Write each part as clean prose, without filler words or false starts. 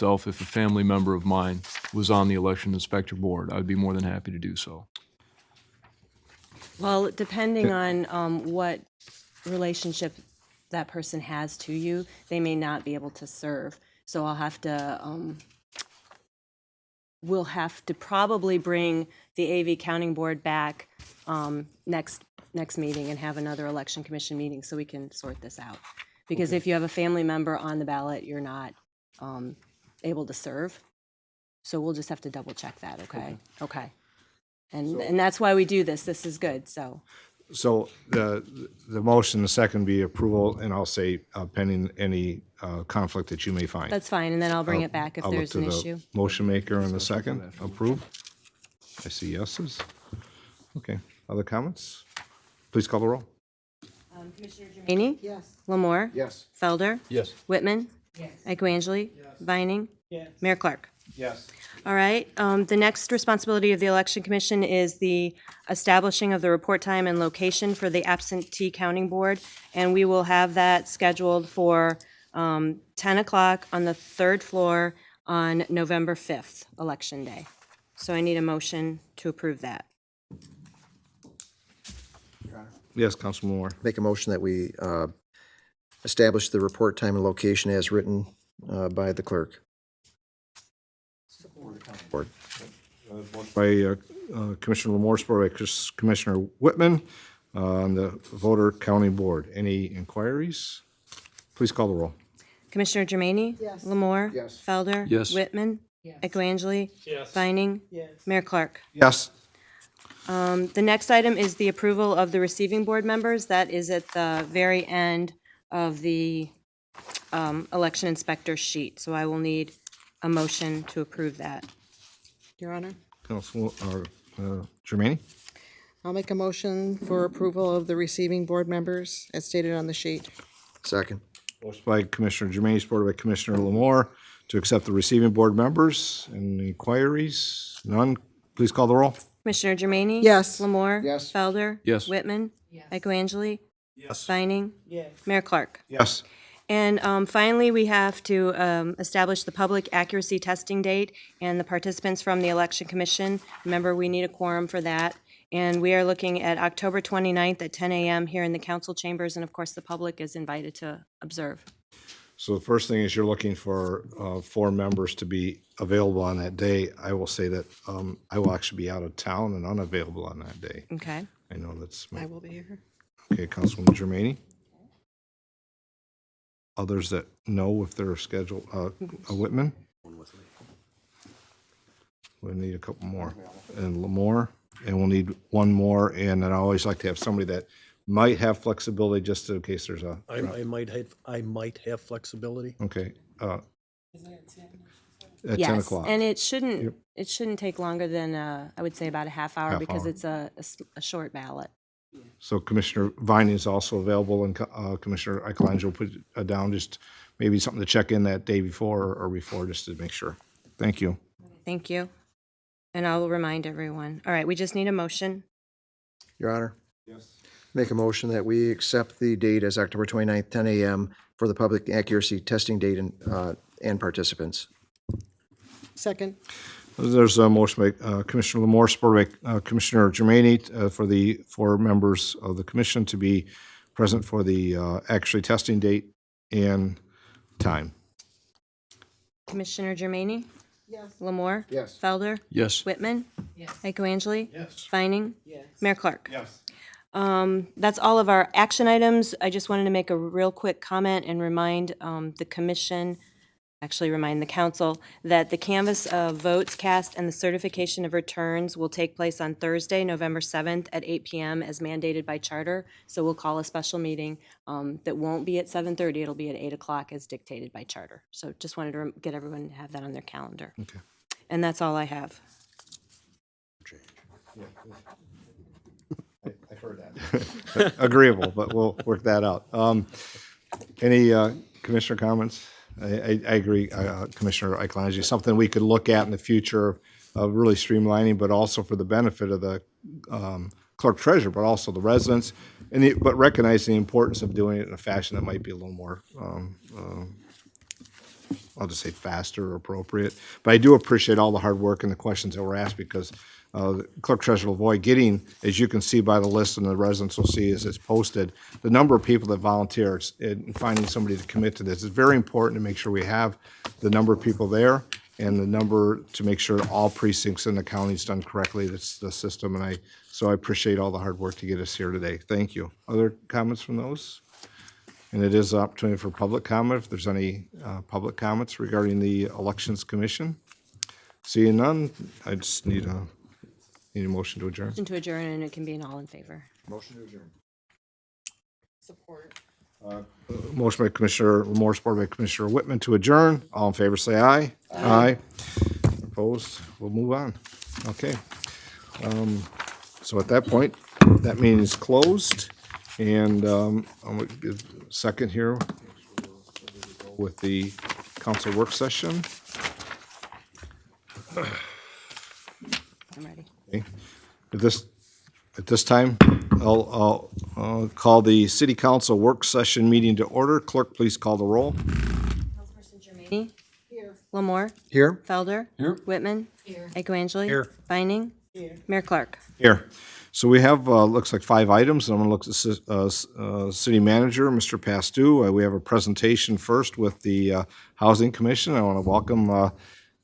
myself, if a family member of mine was on the election inspector board, I'd be more than happy to do so. Well, depending on what relationship that person has to you, they may not be able to serve. So I'll have to, we'll have to probably bring the AV Counting Board back next meeting and have another election commission meeting so we can sort this out. Because if you have a family member on the ballot, you're not able to serve. So we'll just have to double check that, okay? Okay. And that's why we do this. This is good, so. So the motion, the second be approval, and I'll say pending any conflict that you may find. That's fine, and then I'll bring it back if I'll look there's to an the issue. motion maker in the second. Approve. I see yeses. Okay. Other comments? Please call the roll. Commissioner Germaini? Yes. Lamore? Yes. Felder? Yes. Whitman? Yes. Ekuangeli? Yes. Vining? Yes. Mayor Clark? Yes. All right, the next responsibility of the Election Commission is the establishing of the report time and location for the absentee counting board, and we will have that scheduled for 10 o'clock on the third floor on November 5th, Election Day. So I need a motion to approve that. Yes, Councilman Moore. Make a motion that we establish the report time and location as written by the clerk. Board. By Commissioner Lamore, supported by Commissioner Whitman on the voter counting board. Any inquiries? Please call the roll. Commissioner Germaini? Yes. Lamore? Yes. Felder? Yes. Whitman? Yes. Ekuangeli? Yes. Vining? Yes. Mayor Clark? Yes. The next item is the approval of the receiving board members. That is at the very end of the election inspector sheet. So I will need a motion to approve that. Your Honor, Councilman Germaini? I'll make a motion for approval of the receiving board members as stated on the sheet. Second. Motion by Commissioner Germaini, supported by Commissioner Lamore to accept the receiving board members. Any inquiries? None. Please call the roll. Commissioner Germaini? Yes. Lamore? Yes. Felder? Yes. Whitman? Yes. Ekuangeli? Yes. Vining? Yes. Mayor Clark? Yes. And finally, we have to establish the public accuracy testing date and the participants from the Election Commission. Remember, we need a quorum for that. And we are looking at October 29th at 10 a.m. here in the council chambers, and of course, the public is invited to observe. So the first thing is you're looking for 4 members to be available on that day. I will say that I will actually be out of town and unavailable on that day. Okay? I know that's, I will be here. okay, Councilwoman Germaini. Others that know if they're scheduled, Whitman? We'll need a couple more. And Lamore, and we'll need one more, and then I always like to have somebody that might have flexibility just in case there's a, I might have flexibility. okay. At 10 Yes, o'clock. and it shouldn't take longer than, I would say about a half hour Half because hour. it's a short ballot. So Commissioner Vining is also available, and Commissioner Eichelangelo will put it down, just maybe something to check in that day before or before, just to make sure. Thank you. Thank you. And I will remind everyone. All right, we just need a motion. Your Honor. Yes. Make a motion that we accept the date as October 29th, 10 a.m. for the public accuracy testing date and participants. Second. There's a motion by Commissioner Lamore, supported by Commissioner Germaini, for the 4 members of the commission to be present for the actually testing date and time. Commissioner Germaini? Yes. Lamore? Yes. Felder? Yes. Whitman? Yes. Ekuangeli? Yes. Vining? Yes. Mayor Clark? Yes. That's all of our action items. I just wanted to make a real quick comment and remind the commission, actually remind the council, that the canvass of votes cast and the certification of returns will take place on Thursday, November 7th at 8 p.m. as mandated by charter. So we'll call a special meeting that won't be at 7:30. It'll be at 8 o'clock as dictated by charter. So just wanted to get everyone to have that on their calendar. Okay. And that's all I have. I heard that. Agreeable, but we'll work that out. Any commissioner comments? I agree, Commissioner Eichelangelo, something we could look at in the future of really streamlining, but also for the benefit of the clerk treasurer, but also the residents, but recognizing the importance of doing it in a fashion that might be a little more I'll just say faster or appropriate. But I do appreciate all the hard work and the questions that were asked because the Clerk Treasurer will avoid getting, as you can see by the list and the residents will see as it's posted, the number of people that volunteer in finding somebody to commit to this. It's very important to make sure we have the number of people there and the number to make sure all precincts in the county is done correctly. That's the system, and so I appreciate all the hard work to get us here today. Thank you. Other comments from those? And it is an opportunity for public comment, if there's any public comments regarding the Elections Commission. Seeing none, I just need a motion to adjourn. Motion to adjourn, and it can be an all in favor. Motion to adjourn. Support. Motion by Commissioner Lamore, supported by Commissioner Whitman to adjourn. All in favor, say aye. Aye. Opposed? We'll move on. Okay. So at that point, that meeting is closed. And I'm going to give a second here with the council work session. I'm ready. Okay. At this time, I'll call the city council work session meeting to order. Clerk, please call the roll. Councilperson Germaine. Here. Lamore. Here? Felder. Here. Whitman. Here. Echoangeli. Here. Vining. Here. Mayor Clark. Here. So we have, looks like 5 items. I'm going to look at the city manager, Mr. Pastou. We have a presentation first with the Housing Commission. I want to welcome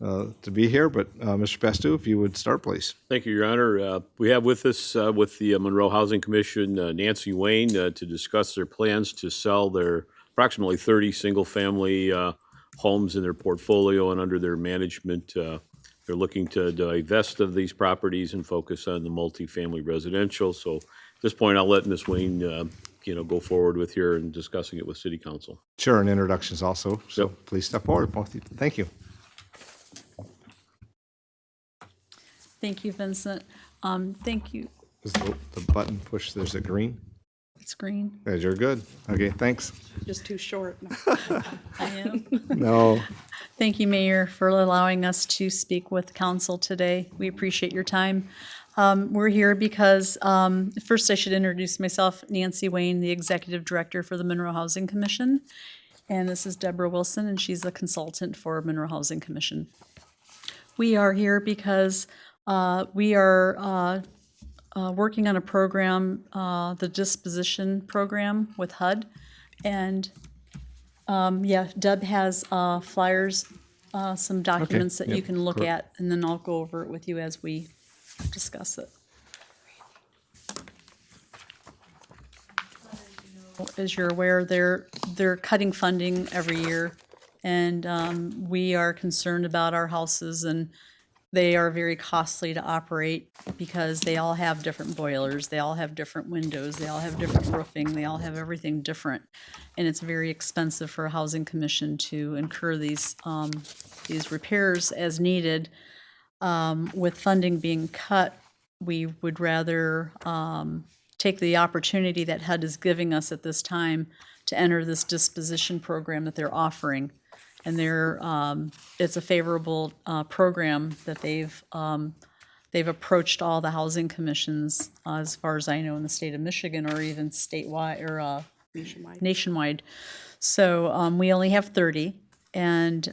to be here, but Mr. Pastou, if you would start, please. Thank you, Your Honor. We have with us, with the Monroe Housing Commission, Nancy Wayne, to discuss their plans to sell their approximately 30 single-family homes in their portfolio and under their management. They're looking to divest of these properties and focus on the multifamily residential. So at this point, I'll let Ms. Wayne, go forward with here and discussing it with City Council. Sure, and introductions also. So Yep. please step forward, both of you. Thank you. Thank you, Vincent. Thank you. Is the button push, there's a green? It's green. Guys, you're good. Okay, thanks. Just too short. I am. No, Thank you, Mayor, for allowing us to speak with council today. We appreciate your time. We're here because, first I should introduce myself, Nancy Wayne, the Executive Director for the Monroe Housing Commission. And this is Deborah Wilson, and she's a consultant for Monroe Housing Commission. We are here because we are working on a program, the disposition program with HUD. And Deb has flyers, some documents that you yep, can look correct. at, and then I'll go over it with you as we discuss it. As you're aware, they're cutting funding every year, and we are concerned about our houses, and they are very costly to operate because they all have different boilers, they all have different windows, they all have different roofing, they all have everything different. And it's very expensive for a housing commission to incur these repairs as needed. With funding being cut, we would rather take the opportunity that HUD is giving us at this time to enter this disposition program that they're offering. And it's a favorable program that they've approached all the housing commissions, as far as I know, in the state of Michigan, or even statewide or nationwide. So we only have 30, and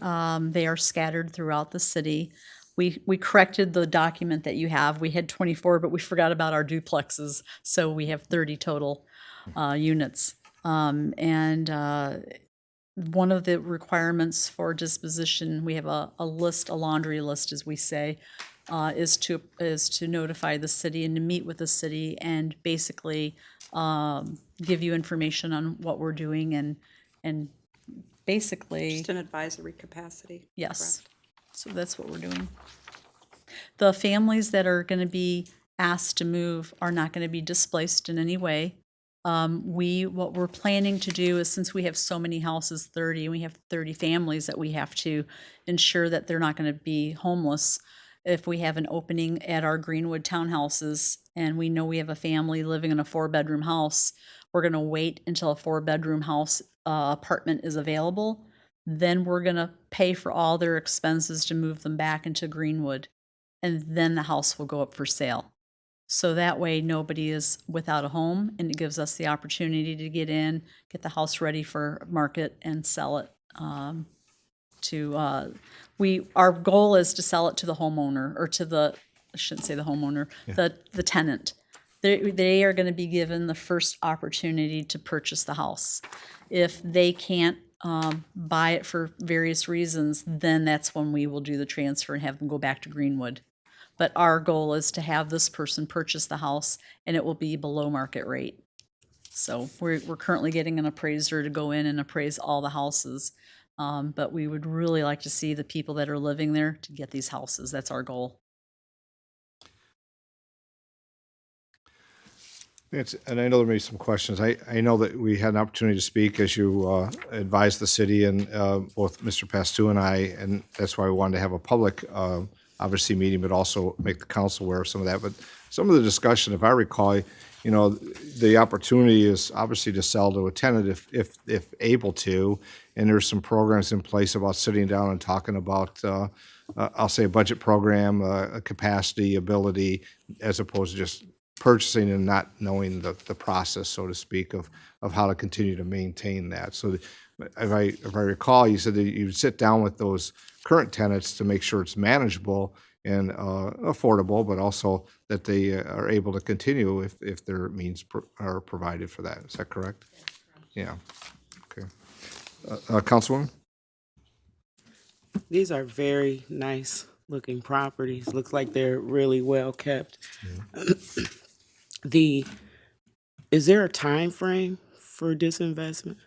they are scattered throughout the city. We corrected the document that you have. We had 24, but we forgot about our duplexes, so we have 30 total units. One of the requirements for disposition, we have a list, a laundry list, as we say, is to notify the city and to meet with the city and basically give you information on what we're doing and basically. Just an advisory capacity. Yes. correct? So that's what we're doing. The families that are going to be asked to move are not going to be displaced in any way. What we're planning to do is, since we have so many houses, 30, and we have 30 families that we have to ensure that they're not going to be homeless. If we have an opening at our Greenwood townhouses and we know we have a family living in a 4-bedroom house, we're going to wait until a 4-bedroom house apartment is available. Then we're going to pay for all their expenses to move them back into Greenwood. And then the house will go up for sale. So that way nobody is without a home, and it gives us the opportunity to get in, get the house ready for market, and sell it our goal is to sell it to the homeowner, or to the, I shouldn't say the homeowner, the tenant. They are going to be given the first opportunity to purchase the house. If they can't buy it for various reasons, then that's when we will do the transfer and have them go back to Greenwood. But our goal is to have this person purchase the house, and it will be below market rate. So we're currently getting an appraiser to go in and appraise all the houses. But we would really like to see the people that are living there to get these houses. That's our goal. And I know there may be some questions. I know that we had an opportunity to speak, as you advised the city, and both Mr. Pastu and I, and that's why we wanted to have a public, obviously, meeting, but also make the council aware of some of that. But some of the discussion, if I recall, you know, the opportunity is obviously to sell to a tenant if able to, and there's some programs in place about sitting down and talking about, I'll say, a budget program, a capacity, ability, as opposed to just purchasing and not knowing the process, so to speak, of how to continue to maintain that. So if I recall, you said that you would sit down with those current tenants to make sure it's manageable and affordable, but also that they are able to continue if their means are provided for that. Is that correct? Yeah. Okay. Councilwoman? These are very nice looking properties. Looks like they're really well kept. Is there a time frame for disinvestment?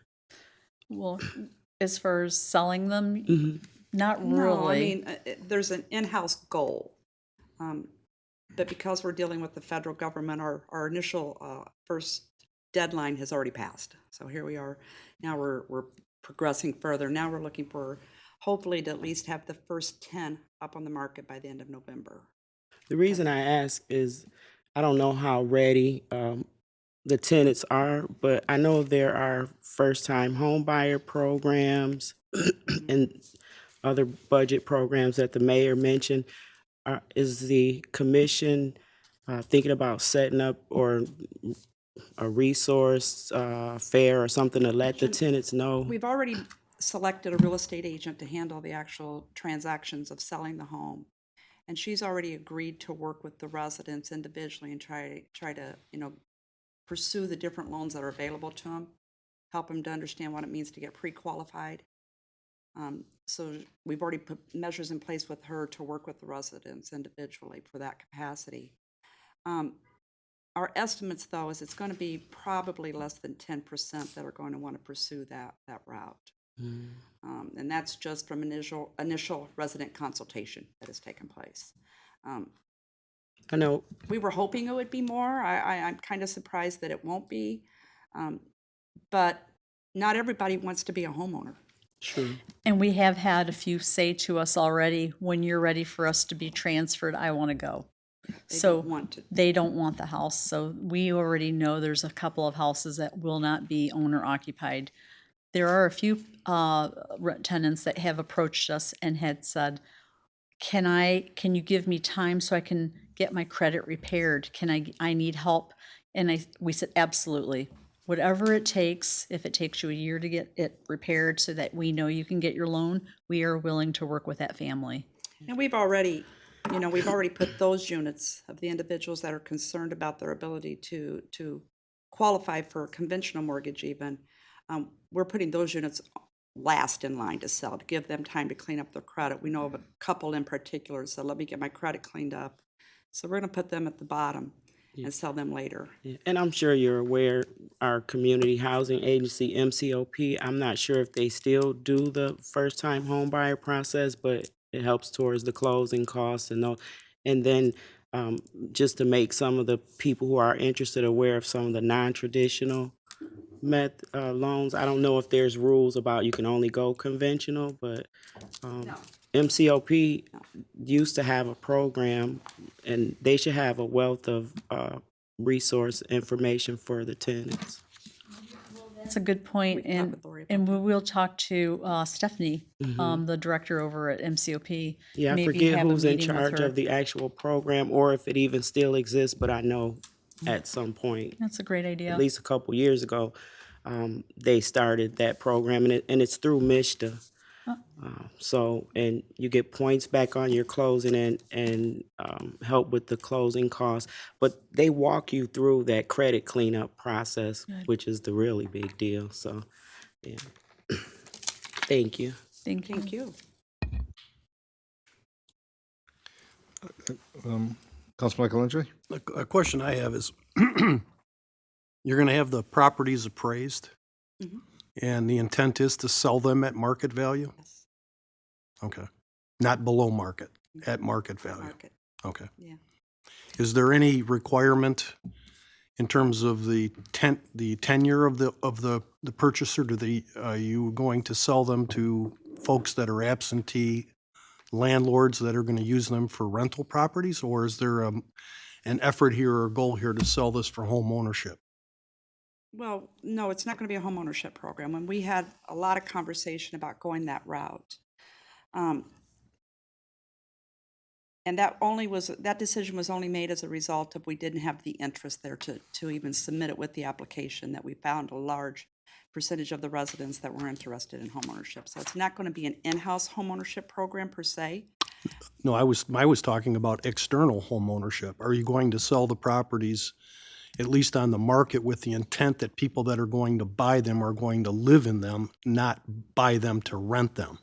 Well, as far as selling them, not really. No, I mean, there's an in-house goal. But because we're dealing with the federal government, our initial first deadline has already passed. So here we are. Now we're progressing further. Now we're looking for, hopefully, to at least have the first 10 up on the market by the end of November. The reason I ask is I don't know how ready the tenants are, but I know there are first-time home buyer programs and other budget programs that the mayor mentioned. Is the commission thinking about setting up or a resource fair or something to let the tenants know? We've already selected a real estate agent to handle the actual transactions of selling the home. And she's already agreed to work with the residents individually and try to, pursue the different loans that are available to them, help them to understand what it means to get pre-qualified. So we've already put measures in place with her to work with the residents individually for that capacity. Our estimates, though, is it's going to be probably less than 10% that are going to want to pursue that route. And that's just from initial resident consultation that has taken place. I know. We were hoping it would be more. I'm kind of surprised that it won't be. But not everybody wants to be a homeowner. True. And we have had a few say to us already, when you're ready for us to be transferred, I want to go. So they don't want the house. So we already know there's a couple of houses that will not be owner occupied. There are a few tenants that have approached us and had said, can you give me time so I can get my credit repaired? I need help. And we said, absolutely. Whatever it takes, if it takes you a year to get it repaired so that we know you can get your loan, we are willing to work with that family. And we've already put those units of the individuals that are concerned about their ability to qualify for a conventional mortgage even. We're putting those units last in line to sell, to give them time to clean up their credit. We know of a couple in particular, so let me get my credit cleaned up. So we're going to put them at the bottom and sell them later. Yeah. And I'm sure you're aware, our community housing agency, MCOP, I'm not sure if they still do the first-time home buyer process, but it helps towards the closing costs and all. And then just to make some of the people who are interested aware of some of the non-traditional loans. I don't know if there's rules about you can only go conventional, but MCOP used to have a program, and they should have a wealth of resource information for the tenants. That's a good point. And we'll talk to Stephanie, the director over at MCOP. Yeah, I Maybe forget have a who's in meeting with charge her. of the actual program or if it even still exists, but I know at some point, That's a great idea. at least a couple years ago, they started that program, and it's through MISTA. So, and you get points back on your closing and help with the closing costs. But they walk you through that credit cleanup process, which is the really big deal. So, yeah. Thank you. Thank you. Thank you. Councilman Calendry? A question I have is, you're going to have the properties appraised, Mhm. and the intent is to sell them at market value? Yes, Okay. Not below market, at market value? market, Okay. yeah. Is there any requirement in terms of the tenure of the purchaser? Are you going to sell them to folks that are absentee landlords that are going to use them for rental properties? Or is there an effort here or a goal here to sell this for home ownership? Well, no, it's not going to be a homeownership program, and we had a lot of conversation about going that route. And that decision was only made as a result of we didn't have the interest there to even submit it with the application, that we found a large percentage of the residents that were interested in homeownership. So it's not going to be an in-house homeownership program per se. No, I was talking about external home ownership. Are you going to sell the properties, at least on the market, with the intent that people that are going to buy them are going to live in them, not buy them to rent them?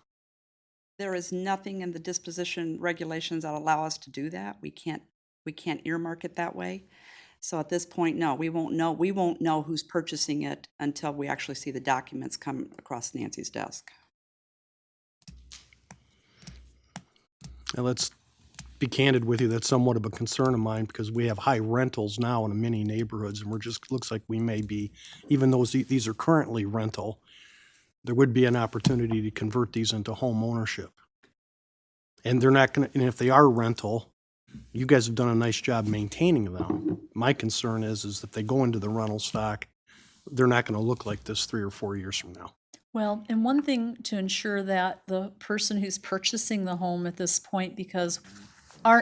There is nothing in the disposition regulations that allow us to do that. We can't earmark it that way. So at this point, no, we won't know who's purchasing it until we actually see the documents come across Nancy's desk. And let's be candid with you, that's somewhat of a concern of mine, because we have high rentals now in many neighborhoods, and looks like we may be, even though these are currently rental, there would be an opportunity to convert these into home ownership. And they're not gonna, and if they are rental, you guys have done a nice job maintaining them. My concern is if they go into the rental stock, they're not gonna look like this 3 or 4 years from now. Well, and one thing to ensure that the person who's purchasing the home at this point, because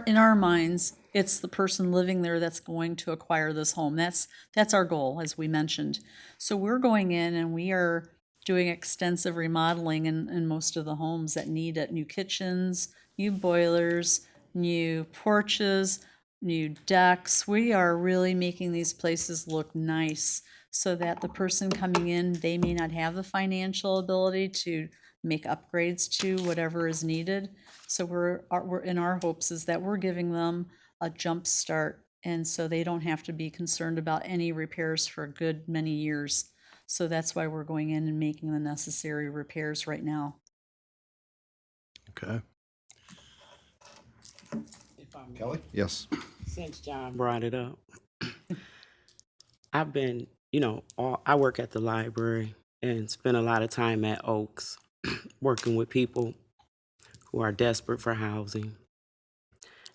in our minds, it's the person living there that's going to acquire this home. That's our goal, as we mentioned. So we're going in and we are doing extensive remodeling in most of the homes that need it. New kitchens, new boilers, new porches, new decks. We are really making these places look nice so that the person coming in, they may not have the financial ability to make upgrades to whatever is needed. So we're in our hopes is that we're giving them a jump start, and so they don't have to be concerned about any repairs for a good many years. So that's why we're going in and making the necessary repairs right now. Okay? Kelly? Yes. Since John brought it up, I've been, I work at the library and spend a lot of time at Oaks working with people who are desperate for housing.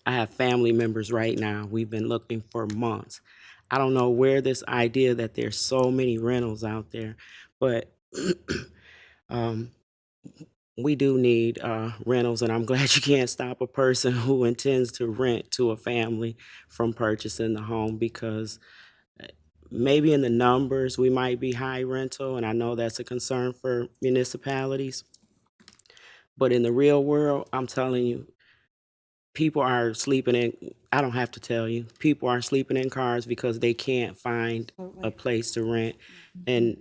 I have family members right now. We've been looking for months. I don't know where this idea that there's so many rentals out there, but um, we do need rentals, and I'm glad you can't stop a person who intends to rent to a family from purchasing the home, because maybe in the numbers we might be high rental, and I know that's a concern for municipalities. But in the real world, I'm telling you, people are sleeping in, I don't have to tell you, people are sleeping in cars because they can't find a Absolutely. place to rent, and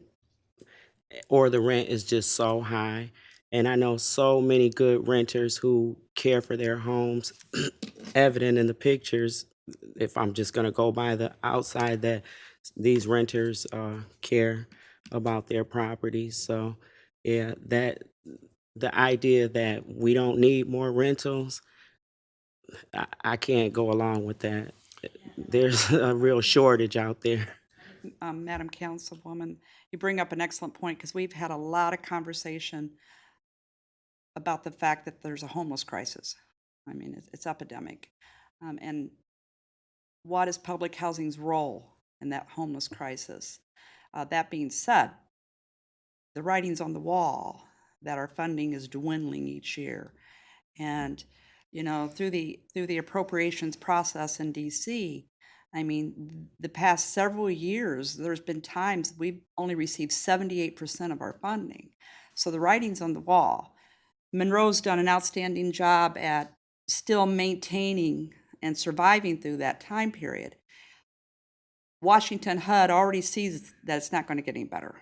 or the rent is just so high. And I know so many good renters who care for their homes, evident in the pictures, if I'm just gonna go by the outside, that these renters care about their properties. So, yeah, that the idea that we don't need more rentals, I can't go along with that. There's a real shortage out there. Madam Councilwoman, you bring up an excellent point, because we've had a lot of conversation about the fact that there's a homeless crisis. I mean, it's epidemic. And what is public housing's role in that homeless crisis? That being said, the writing's on the wall that our funding is dwindling each year. And, through the appropriations process in DC, I mean, the past several years, there's been times we've only received 78% of our funding. So the writing's on the wall. Monroe's done an outstanding job at still maintaining and surviving through that time period. Washington HUD already sees that it's not going to get any better.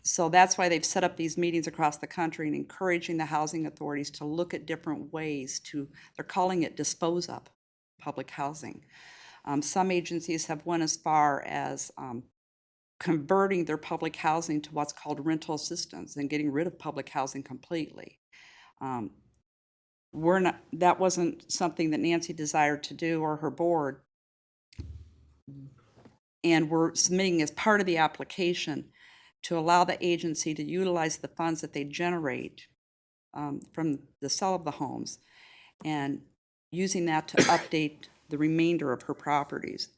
So that's why they've set up these meetings across the country and encouraging the housing authorities to look at different ways to, they're calling it dispose of public housing. Some agencies have went as far as converting their public housing to what's called rental assistance and getting rid of public housing completely. That wasn't something that Nancy desired to do or her board. And we're submitting as part of the application to allow the agency to utilize the funds that they generate from the sale of the homes and using that to update the remainder of her properties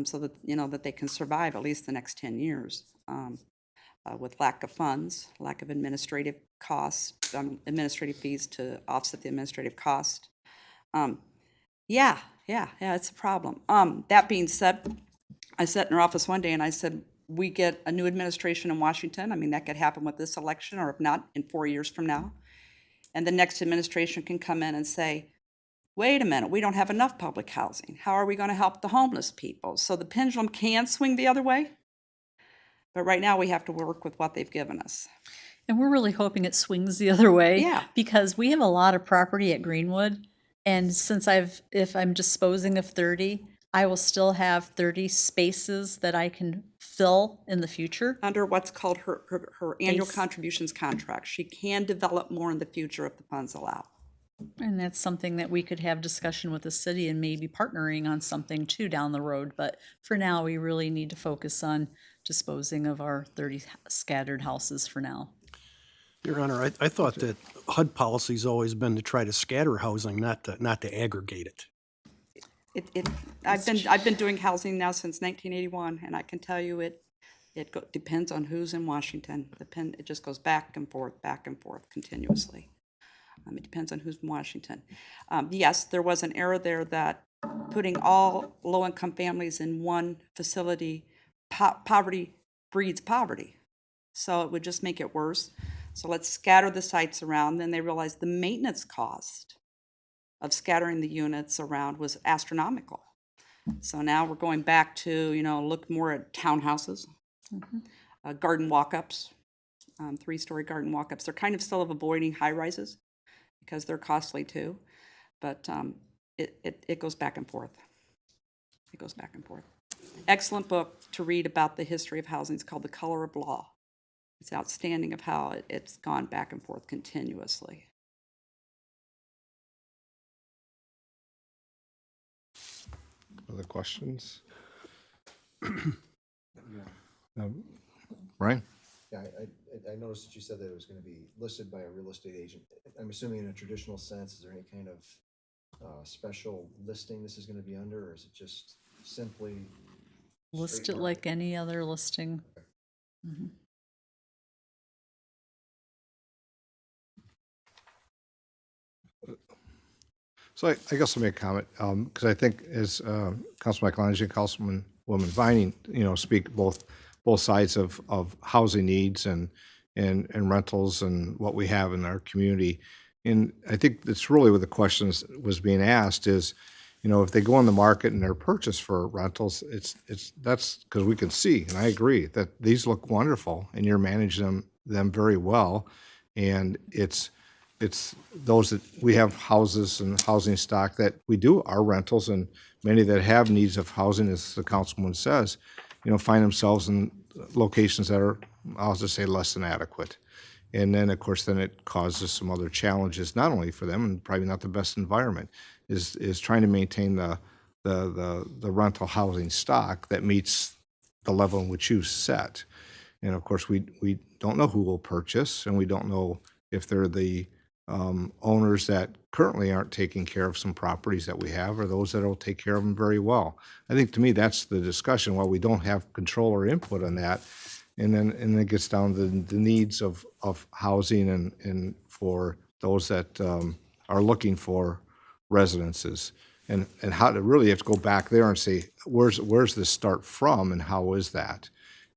so that, that they can survive at least the next 10 years with lack of funds, lack of administrative costs, administrative fees to offset the administrative cost. Yeah, it's a problem. That being said, I sat in her office one day and I said, we get a new administration in Washington. I mean, that could happen with this election, or if not, in 4 years from now. And the next administration can come in and say, wait a minute, we don't have enough public housing. How are we going to help the homeless people? So the pendulum can swing the other way. But right now we have to work with what they've given us. And we're really hoping it swings the other way. Yeah. Because we have a lot of property at Greenwood. And if I'm disposing of 30, I will still have 30 spaces that I can fill in the future. Under what's called her annual Base. contributions contract. She can develop more in the future if the funds allow. And that's something that we could have discussion with the city and maybe partnering on something too down the road. But for now, we really need to focus on disposing of our 30 scattered houses for now. Your Honor, I thought that HUD policy's always been to try to scatter housing, not to aggregate it. I've been doing housing now since 1981, and I can tell you it depends on who's in Washington. It just goes back and forth continuously. It depends on who's in Washington. Yes, there was an error there that putting all low-income families in one facility, poverty breeds poverty. So it would just make it worse. So let's scatter the sites around. Then they realized the maintenance cost of scattering the units around was astronomical. So now we're going back to, look more at townhouses, garden walk-ups, 3-story garden walk-ups. They're kind of still avoiding high-rises because they're costly too, but it goes back and forth. It goes back and forth. Excellent book to read about the history of housing. It's called The Color of Law. It's outstanding of how it's gone back and forth continuously. Other questions? Ryan? Yeah, I noticed that you said that it was going to be listed by a real estate agent. I'm assuming in a traditional sense, is there any kind of special listing this is going to be under, or is it just simply List straight it like any other listing. Mhm. So I guess I'll make a comment, because I think as Councilman Michelangelo and Councilwoman Vining, speak both sides of housing needs and rentals and what we have in our community. And I think that's really what the questions was being asked is, if they go on the market and they're purchased for rentals, that's because we can see, and I agree, that these look wonderful and you're managing them very well. And it's those that we have houses and housing stock that we do are rentals, and many that have needs of housing, as the councilman says, find themselves in locations that are, I'll just say, less than adequate. And then, of course, it causes some other challenges, not only for them, and probably not the best environment, is trying to maintain the rental housing stock that meets the level in which you set. And of course, we don't know who will purchase, and we don't know if they're the owners that currently aren't taking care of some properties that we have, or those that will take care of them very well. I think, to me, that's the discussion. While we don't have control or input on that, and then it gets down to the needs of housing and for those that are looking for residences, and how to really have to go back there and say, where's this start from and how is that?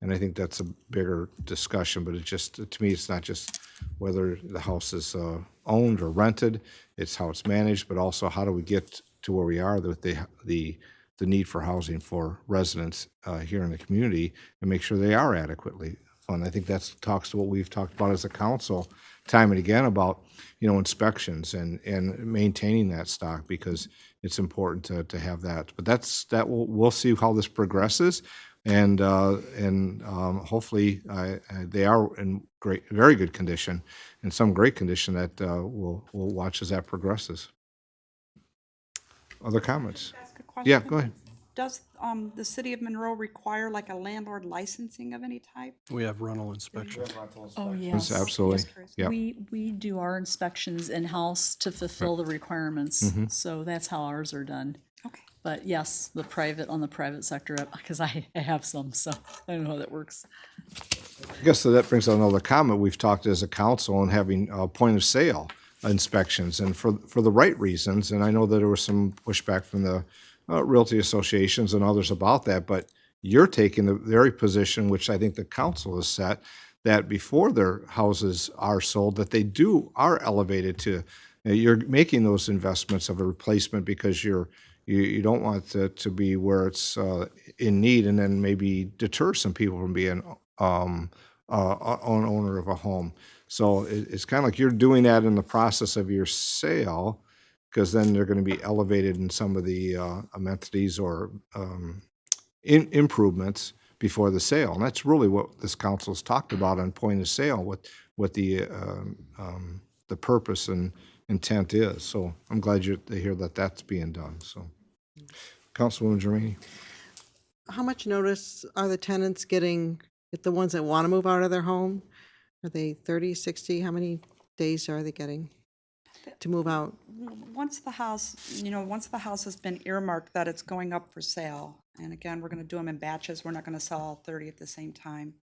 And I think that's a bigger discussion, but it's just, to me, it's not just whether the house is owned or rented, it's how it's managed, but also how do we get to where we are with the need for housing for residents here in the community and make sure they are adequately funded. I think that talks to what we've talked about as a council time and again about, inspections and maintaining that stock because it's important to have that. But we'll see how this progresses. And hopefully they are in very good condition, in some great condition that we'll watch as that progresses. Other comments? Ask a question? Yeah, go ahead. Does the city of Monroe require like a landlord licensing of any type? We have rental inspections. Oh, Yes, yes. absolutely. Just curious. Yeah. We do our inspections in-house to fulfill the requirements, so that's how ours are done. Okay. But yes, on the private sector, because I have some, so I know how that works. I guess that brings up another comment. We've talked as a council on having point of sale inspections and for the right reasons. And I know that there was some pushback from the realty associations and others about that, but you're taking the very position, which I think the council has set, that before their houses are sold, that they are elevated to, you're making those investments of a replacement because you don't want it to be where it's in need and then maybe deter some people from being an owner of a home. So it's kind of like you're doing that in the process of your sale, because then they're going to be elevated in some of the amenities or improvements before the sale. And that's really what this council's talked about on point of sale, what the purpose and intent is. So I'm glad to hear that that's being done. So, Councilwoman Germaini. How much notice are the tenants getting, if the ones that want to move out of their home? Are they 30, 60? How many days are they getting to move out? Once the house has been earmarked that it's going up for sale, and again, we're going to do them in batches. We're not going to sell all 30 at the same time.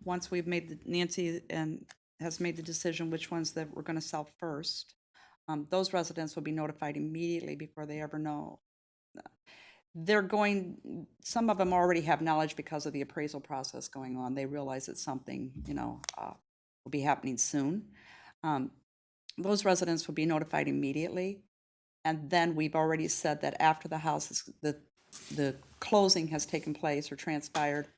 Once we've made Nancy has made the decision which ones that we're going to sell first, those residents will be notified immediately before they ever know. Some of them already have knowledge because of the appraisal process going on. They realize that something, will be happening soon. Those residents will be notified immediately. And then we've already said that after the closing has taken place or transpired,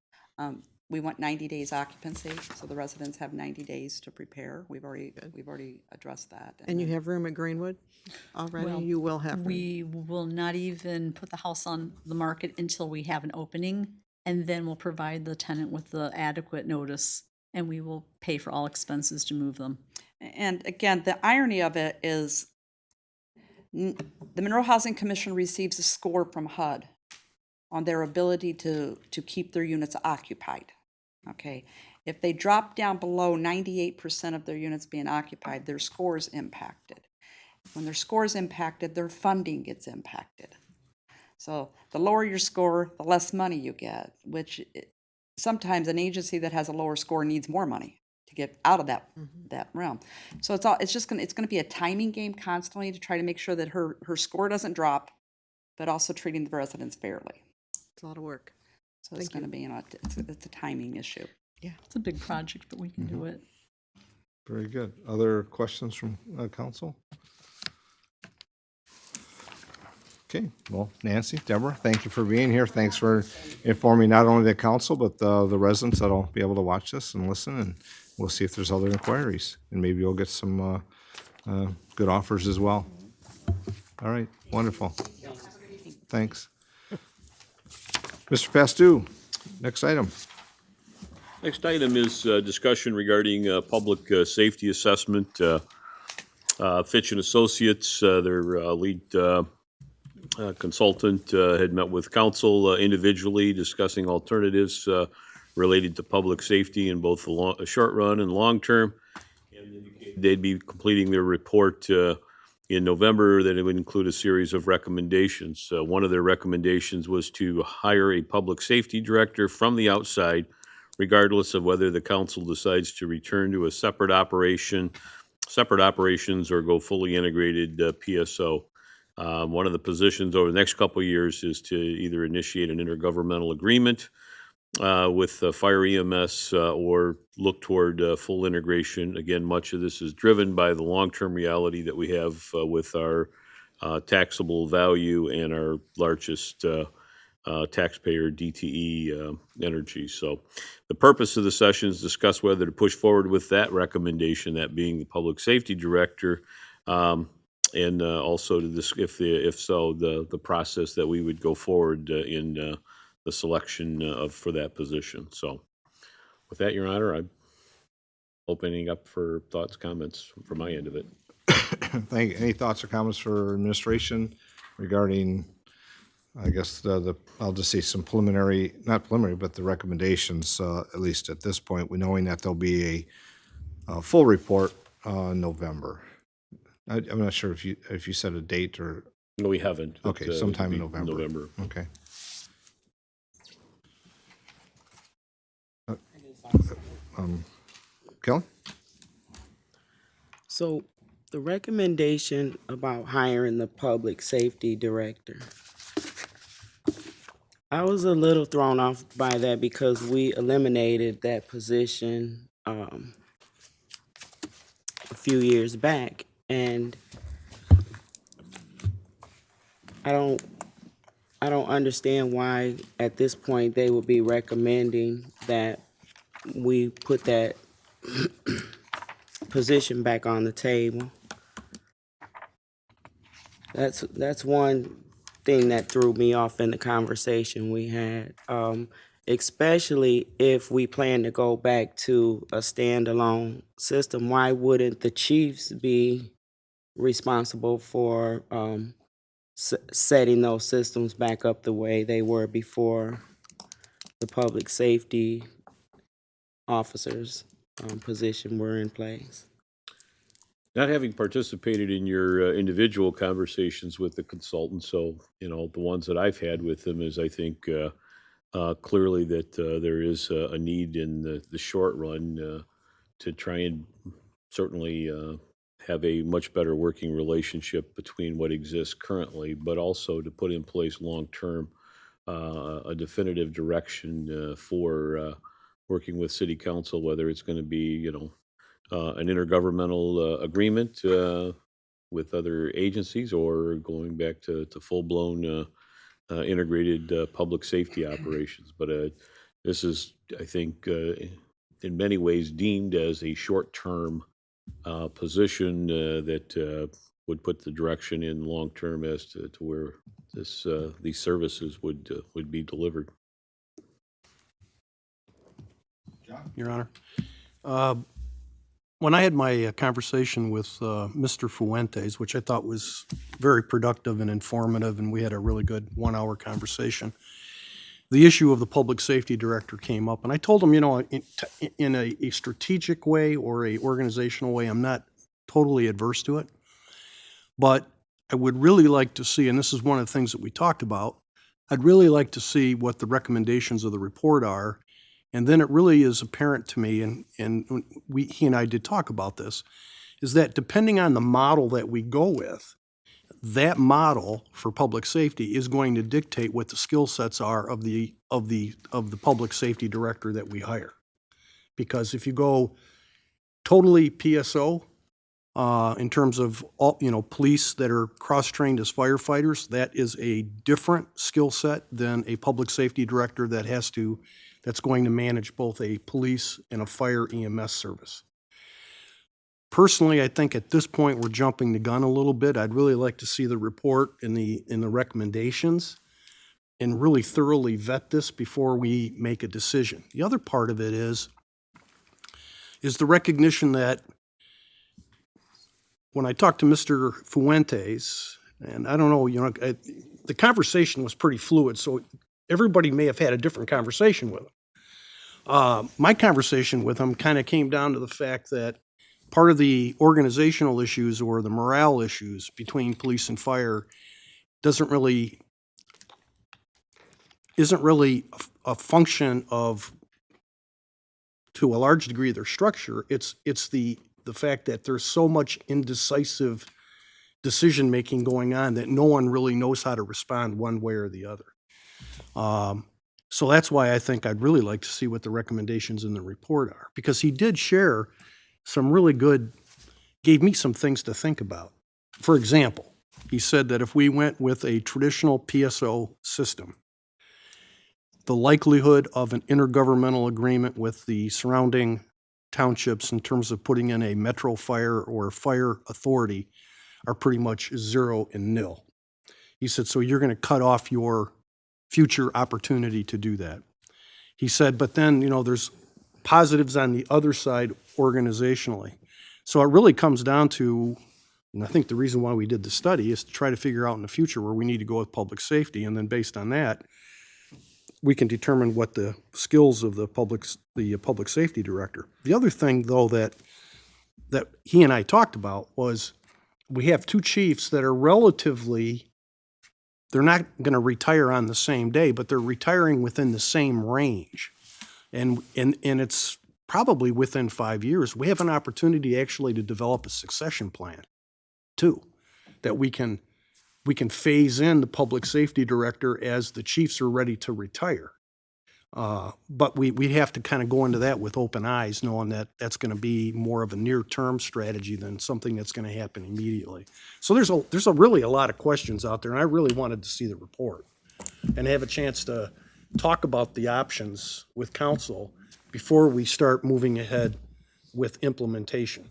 we want 90 days occupancy, so the residents have 90 days to prepare. We've already addressed that. And you have room at Greenwood already? Well, You will have room. We will not even put the house on the market until we have an opening, and then we'll provide the tenant with the adequate notice, and we will pay for all expenses to move them. And again, the irony of it is the Monroe Housing Commission receives a score from HUD on their ability to keep their units occupied. Okay, if they drop down below 98% of their units being occupied, their score is impacted. When their score is impacted, their funding gets impacted. So the lower your score, the less money you get, which sometimes an agency that has a lower score needs more money to get out of that realm. So it's going to be a timing game constantly to try to make sure that her score doesn't drop, but also treating the residents fairly. It's a lot of work. So it's going to be, it's a timing issue. It's a big project, but we can do it. Very good. Other questions from council? Okay, well, Nancy, Deborah, thank you for being here. Thanks for informing not only the council, but the residents that'll be able to watch this and listen, and we'll see if there's other inquiries, and maybe you'll get some good offers as well. All right, wonderful. Thanks. Mr. Pastu, next item. Next item is discussion regarding public safety assessment. Fitch and Associates, their lead consultant, had met with council individually discussing alternatives related to public safety in both the short run and long term. And indicated they'd be completing their report in November, that it would include a series of recommendations. One of their recommendations was to hire a public safety director from the outside, regardless of whether the council decides to return to a separate operations or go fully integrated PSO. One of the positions over the next couple of years is to either initiate an intergovernmental agreement with fire EMS or look toward full integration. Again, much of this is driven by the long-term reality that we have with our taxable value and our largest taxpayer DTE energy. So the purpose of the session is discuss whether to push forward with that recommendation, that being the public safety director, and also to this, if so, the process that we would go forward in the selection for that position. So with that, Your Honor, I'm opening up for thoughts, comments from my end of it. Thank you. Any thoughts or comments for administration regarding, I guess, I'll just say some preliminary, not preliminary, but the recommendations, at least at this point, we knowing that there'll be a full report in November. I'm not sure if you set a date or, No, we haven't. but, okay, sometime in it'll be November. Okay. Kelly? So the recommendation about hiring the public safety director, I was a little thrown off by that because we eliminated that position a few years back, and I don't understand why at this point they would be recommending that we put that position back on the table. That's one thing that threw me off in the conversation we had, especially if we plan to go back to a standalone system. Why wouldn't the chiefs be responsible for setting those systems back up the way they were before the public safety officers' position were in place? Not having participated in your individual conversations with the consultant, so, the ones that I've had with them is, I think, clearly that there is a need in the short run to try and certainly have a much better working relationship between what exists currently, but also to put in place long-term a definitive direction for working with city council, whether it's going to be, an intergovernmental agreement with other agencies or going back to full-blown integrated public safety operations. But this is, I think, in many ways deemed as a short-term position that would put the direction in long-term as to where these services would be delivered. Your Honor. When I had my conversation with Mr. Fuentes, which I thought was very productive and informative, and we had a really good 1-hour conversation, the issue of the public safety director came up. And I told him, in a strategic way or a organizational way, I'm not totally adverse to it. But I would really like to see, and this is one of the things that we talked about, I'd really like to see what the recommendations of the report are. And then it really is apparent to me, and he and I did talk about this, is that depending on the model that we go with, that model for public safety is going to dictate what the skill sets are of the public safety director that we hire. Because if you go totally PSO, in terms of all, police that are cross-trained as firefighters, that is a different skill set than a public safety director that's going to manage both a police and a fire EMS service. Personally, I think at this point we're jumping the gun a little bit. I'd really like to see the report and the recommendations and really thoroughly vet this before we make a decision. The other part of it is the recognition that when I talked to Mr. Fuentes, and I don't know, the conversation was pretty fluid, so everybody may have had a different conversation with him. My conversation with him kind of came down to the fact that part of the organizational issues or the morale issues between police and fire isn't really a function of, to a large degree, their structure. It's the fact that there's so much indecisive decision-making going on that no one really knows how to respond one way or the other. So that's why I think I'd really like to see what the recommendations in the report are, because he did share some really good, gave me some things to think about. For example, he said that if we went with a traditional PSO system, the likelihood of an intergovernmental agreement with the surrounding townships in terms of putting in a metro fire or fire authority are pretty much zero and nil. He said, so you're going to cut off your future opportunity to do that. He said, but then, there's positives on the other side organizationally. So it really comes down to, and I think the reason why we did the study is to try to figure out in the future where we need to go with public safety. And then based on that, we can determine what the skills of the public safety director. The other thing, though, that he and I talked about was we have two chiefs that are relatively, they're not going to retire on the same day, but they're retiring within the same range. And it's probably within 5 years. We have an opportunity actually to develop a succession plan, too, that we can phase in the public safety director as the chiefs are ready to retire. But we have to kind of go into that with open eyes, knowing that that's going to be more of a near-term strategy than something that's going to happen immediately. So there's really a lot of questions out there, and I really wanted to see the report and have a chance to talk about the options with council before we start moving ahead with implementation.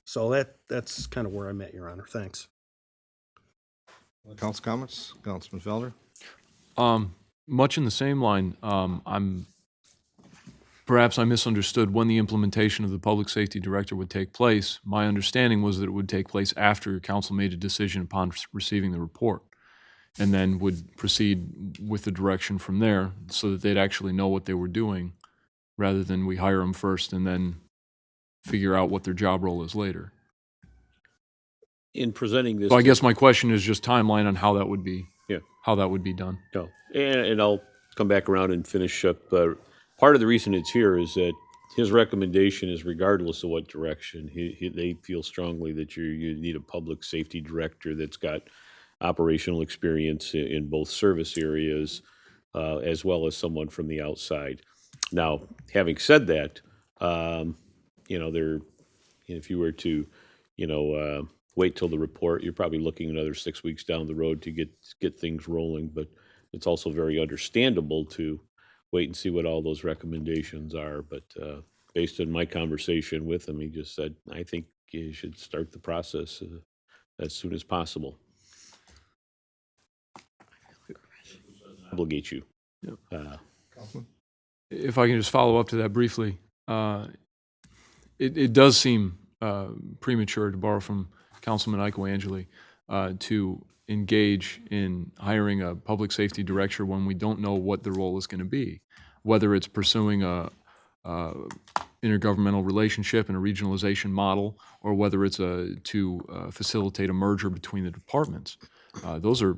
So that's kind of where I'm at, Your Honor. Thanks. Council comments? Councilman Felder? Much in the same line, perhaps I misunderstood when the implementation of the public safety director would take place. My understanding was that it would take place after council made a decision upon receiving the report, and then would proceed with the direction from there so that they'd actually know what they were doing, rather than we hire them first and then figure out what their job role is later. In presenting this. So I guess my question is just timeline on how that would be, Yeah. how that would be done. No, and I'll come back around and finish up. Part of the reason it's here is that his recommendation is regardless of what direction, they feel strongly that you need a public safety director that's got operational experience in both service areas, as well as someone from the outside. Now, having said that, if you were to, wait till the report, you're probably looking another 6 weeks down the road to get things rolling. But it's also very understandable to wait and see what all those recommendations are. But based on my conversation with him, he just said, I think you should start the process as soon as possible. Obligate you. Yep. If I can just follow up to that briefly, it does seem premature, to borrow from Councilman Iko to engage in hiring a public safety director when we don't know what the role is going to be, whether it's pursuing a intergovernmental relationship and a regionalization model, or whether it's to facilitate a merger between the departments. Those are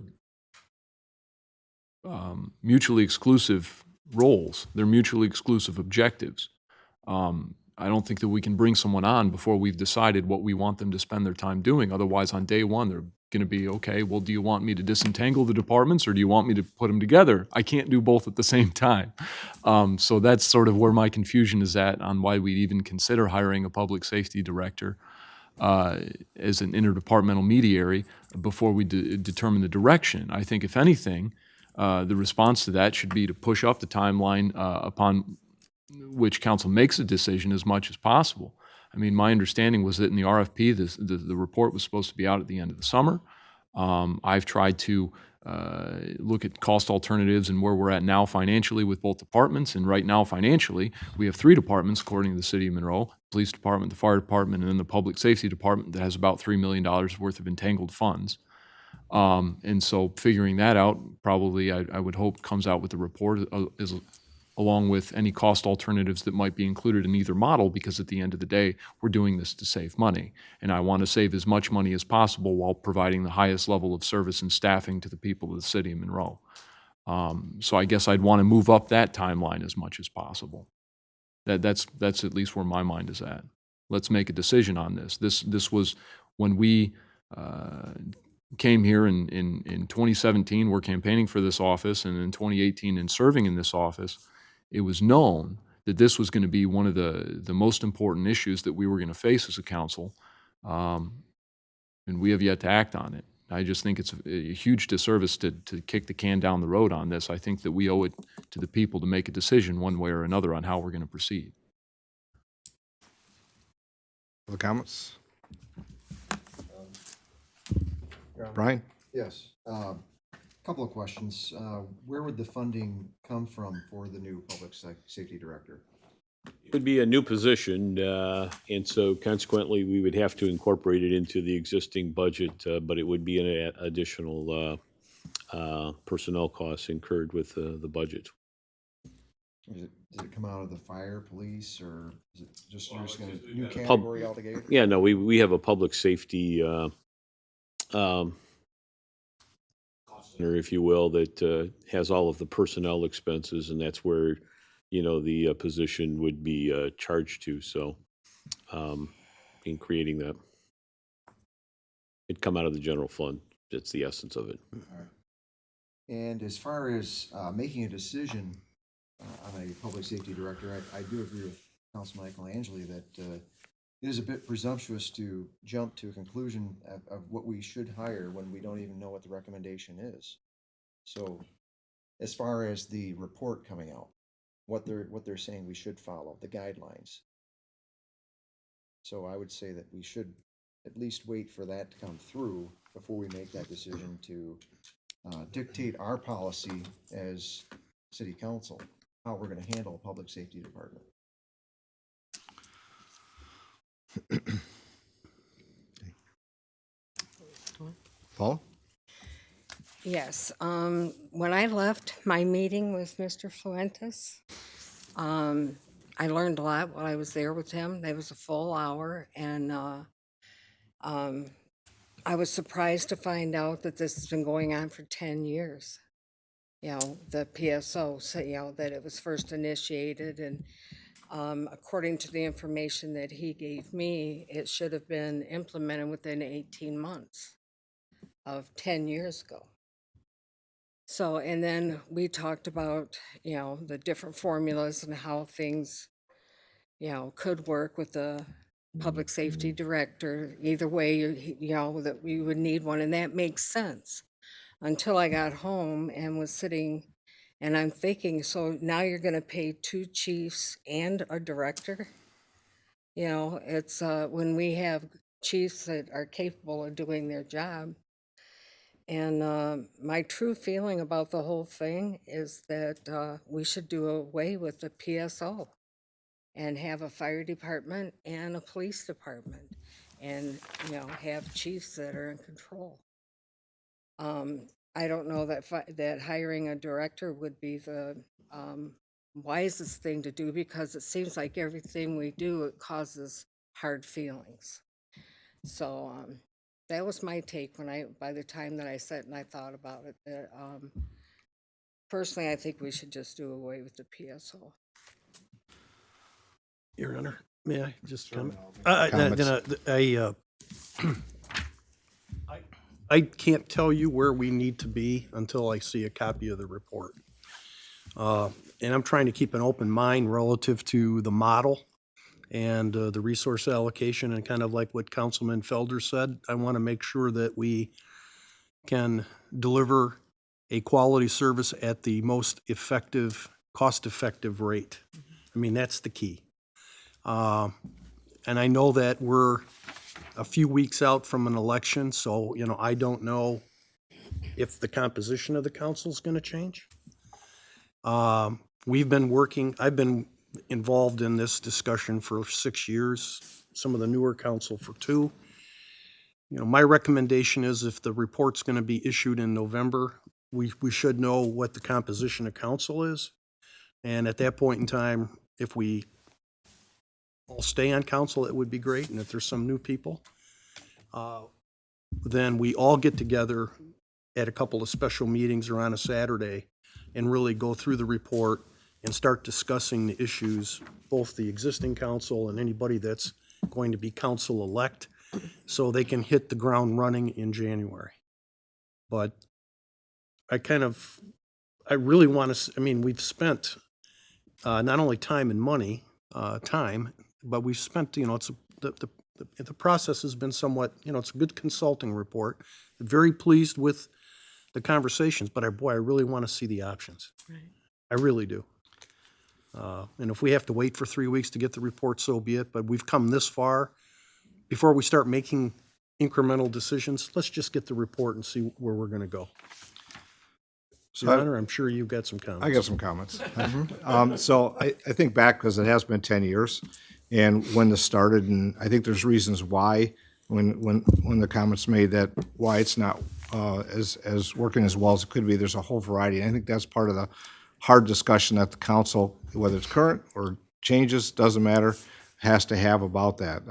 mutually exclusive roles. They're mutually exclusive objectives. I don't think that we can bring someone on before we've decided what we want them to spend their time doing. Otherwise, on day one, they're going to be, okay, well, do you want me to disentangle the departments or do you want me to put them together? I can't do both at the same time. So that's sort of where my confusion is at on why we'd even consider hiring a public safety director as an interdepartmental mediary before we determine the direction. I think, if anything, the response to that should be to push up the timeline upon which council makes a decision as much as possible. I mean, my understanding was that in the RFP, the report was supposed to be out at the end of the summer. I've tried to look at cost alternatives and where we're at now financially with both departments. And right now, financially, we have 3 departments, according to the city of Monroe: police department, the fire department, and then the public safety department that has about $3 million worth of entangled funds. And so figuring that out, probably I would hope comes out with the report along with any cost alternatives that might be included in either model, because at the end of the day, we're doing this to save money. And I want to save as much money as possible while providing the highest level of service and staffing to the people of the city of Monroe. So I guess I'd want to move up that timeline as much as possible. That's at least where my mind is at. Let's make a decision on this. This was when we came here in 2017, we're campaigning for this office, and in 2018 in serving in this office, it was known that this was going to be one of the most important issues that we were going to face as a council, and we have yet to act on it. I just think it's a huge disservice to kick the can down the road on this. I think that we owe it to the people to make a decision one way or another on how we're going to proceed. Other comments? Brian? Yes. Couple of questions. Where would the funding come from for the new public safety director? It would be a new position, and so consequently, we would have to incorporate it into the existing budget, but it would be an additional personnel costs incurred with the budget. Does it come out of the fire, police, or is it just, you're just gonna, new category altogether? Yeah, no, we have a public safety center, if you will, that has all of the personnel expenses, and that's where, the position would be charged to. So, in creating that, it'd come out of the general fund. That's the essence of it. And as far as making a decision on a public safety director, I do agree with Councilman Angeli that it is a bit presumptuous to jump to a conclusion of what we should hire when we don't even know what the recommendation is. So as far as the report coming out, what they're saying we should follow, the guidelines. So I would say that we should at least wait for that to come through before we make that decision to dictate our policy as city council, how we're going to handle a public safety department. Paula? Yes, when I left my meeting with Mr. Fuentes, I learned a lot while I was there with him. That was a full hour, and I was surprised to find out that this has been going on for 10 years. The PSO, so, that it was first initiated, and according to the information that he gave me, it should have been implemented within 18 months of 10 years ago. So, and then we talked about, the different formulas and how things, could work with the public safety director. Either way, that we would need one, and that makes sense. Until I got home and was sitting, and I'm thinking, so now you're gonna pay 2 chiefs and a director? It's, when we have chiefs that are capable of doing their job. And my true feeling about the whole thing is that we should do away with the PSO and have a fire department and a police department, and, have chiefs that are in control. I don't know that hiring a director would be the wisest thing to do, because it seems like everything we do, it causes hard feelings. So that was my take by the time that I sat and I thought about it. That personally, I think we should just do away with the PSO. Your Honor, may I just comment? Comments? I can't tell you where we need to be until I see a copy of the report. And I'm trying to keep an open mind relative to the model and the resource allocation, and kind of like what Councilman Felder said, I want to make sure that we can deliver a quality service at the most effective, cost-effective rate. I mean, that's the key. And I know that we're a few weeks out from an election, so, I don't know if the composition of the council is going to change. I've been involved in this discussion for 6 years, some of the newer council for 2. My recommendation is, if the report's going to be issued in November, we should know what the composition of council is. And at that point in time, if we all stay on council, it would be great. And if there's some new people, then we all get together at a couple of special meetings or on a Saturday and really go through the report and start discussing the issues, both the existing council and anybody that's going to be council-elect, so they can hit the ground running in January. but I really want to, I mean, we've spent not only time and money, but we've spent, the process has been somewhat, it's a good consulting report. Very pleased with the conversations, but I really want to see the options. I really do. And if we have to wait for 3 weeks to get the report, so be it, but we've come this far. Before we start making incremental decisions, let's just get the report and see where we're going to go. So Your Honor, I'm sure you've got some comments. I got some comments. So I think back, because it has been 10 years, and when this started, and I think there's reasons why, when the comments made that why it's not as working as well as it could be, there's a whole variety. And I think that's part of the hard discussion that the council, whether it's current or changes, doesn't matter, has to have about that.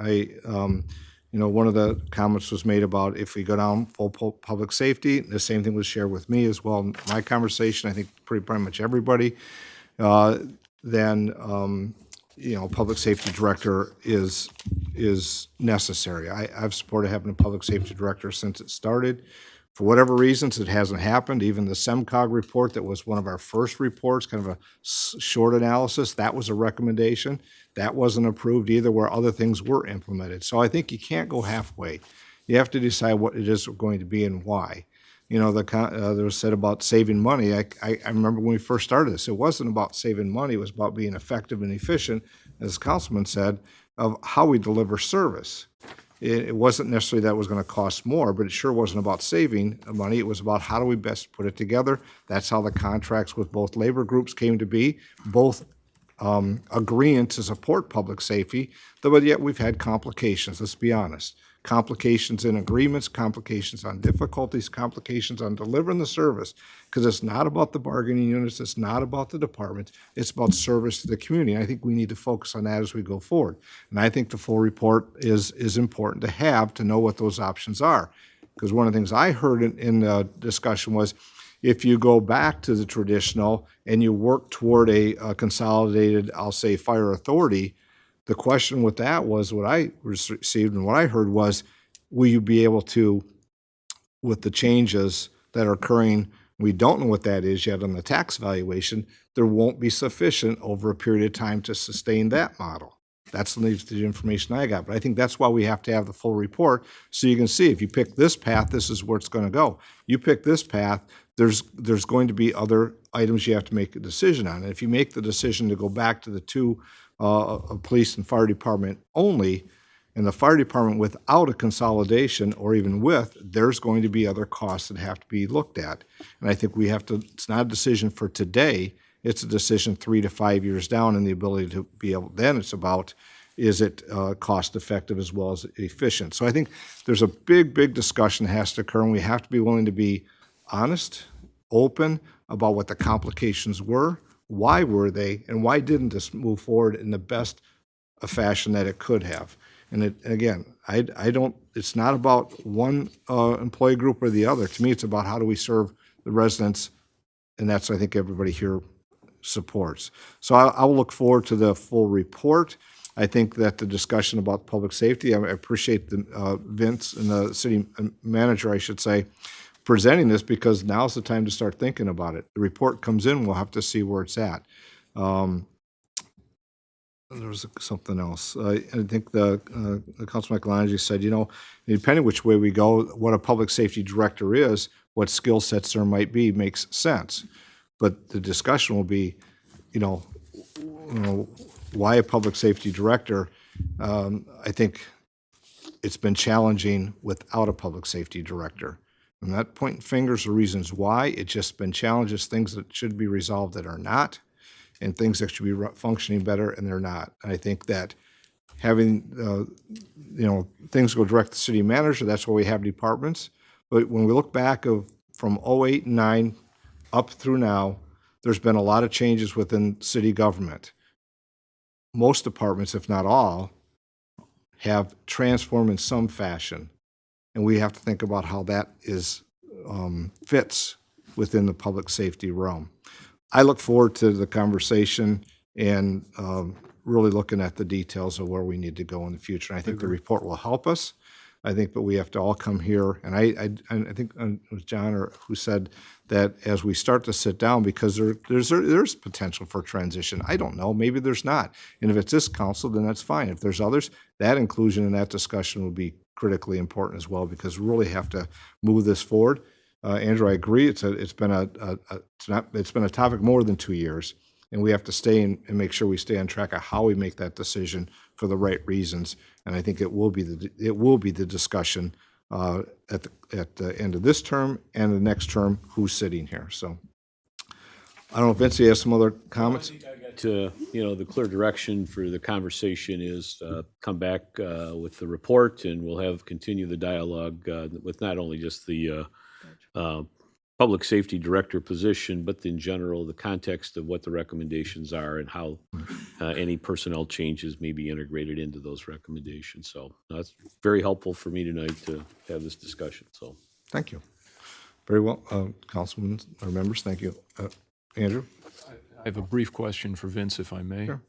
One of the comments was made about if we go down full public safety, the same thing was shared with me as well in my conversation, I think pretty much everybody, then public safety director is necessary. I've supported having a public safety director since it started. For whatever reasons, it hasn't happened. Even the SEMCOG report that was one of our first reports, kind of a short analysis, that was a recommendation. That wasn't approved either, where other things were implemented. So I think you can't go halfway. You have to decide what it is going to be and why. There was said about saving money. I remember when we first started this, it wasn't about saving money. It was about being effective and efficient, as the councilman said, of how we deliver service. It wasn't necessarily that it was going to cost more, but it sure wasn't about saving money. It was about how do we best put it together. That's how the contracts with both labor groups came to be, both agreeing to support public safety, but yet we've had complications, let's be honest. Complications in agreements, complications on difficulties, complications on delivering the service, because it's not about the bargaining units, it's not about the departments, it's about service to the community. And I think we need to focus on that as we go forward. And I think the full report is important to have to know what those options are. Because one of the things I heard in the discussion was, if you go back to the traditional and you work toward a consolidated, I'll say, fire authority, the question with that was, what I received and what I heard was, will you be able to, with the changes that are occurring, we don't know what that is yet on the tax valuation, there won't be sufficient over a period of time to sustain that model. That's the information I got. But I think that's why we have to have the full report, so you can see if you pick this path, this is where it's going to go. You pick this path, there's going to be other items you have to make a decision on. And if you make the decision to go back to the two police and fire department only, and the fire department without a consolidation, or even with, there's going to be other costs that have to be looked at. And I think we have to, it's not a decision for today, it's a decision 3 to 5 years down, and the ability to be able, then it's about, is it cost effective as well as efficient? So I think there's a big discussion that has to occur, and we have to be willing to be honest, open about what the complications were, why were they, and why didn't this move forward in the best fashion that it could have. And again, I don't, it's not about one employee group or the other. To me, it's about how do we serve the residents, and that's, I think, everybody here supports. So I'll look forward to the full report. I think that the discussion about public safety, I appreciate the Vince and the city manager, I should say, presenting this, because now's the time to start thinking about it. The report comes in, we'll have to see where it's at. There was something else. I think the Councilman Michelangelo said, depending which way we go, what a public safety director is, what skill sets there might be, makes sense. But the discussion will be, why a public safety director? I think it's been challenging without a public safety director. I'm not pointing fingers or reasons why. It's just been challenges, things that should be resolved that are not, and things that should be functioning better and they're not. And I think that having, things go direct to the city manager, that's why we have departments. But when we look back from 08 and 09 up through now, there's been a lot of changes within city government. Most departments, if not all, have transformed in some fashion. And we have to think about how that fits within the public safety realm. I look forward to the conversation and really looking at the details of where we need to go in the future. And I think the report will help us. I think, but we have to all come here, and I think it was John or who said that as we start to sit down, because there's potential for transition. I don't know, maybe there's not. And if it's this council, then that's fine. If there's others, that inclusion in that discussion would be critically important as well, because we really have to move this forward. Andrew, I agree. It's been a topic more than 2 years, and we have to stay and make sure we stay on track of how we make that decision for the right reasons. And I think it will be the discussion at the end of this term and the next term, who's sitting here. So I don't know if Vince has some other comments. The clear direction for the conversation is come back with the report, and we'll continue the dialogue with not only just the public safety director position, but in general, the context of what the recommendations are and how any personnel changes may be integrated into those recommendations. So that's very helpful for me tonight to have this discussion. So Thank you. Very well, councilmen or members, thank you. Andrew? I have a brief question for Vince, if I may. Sure.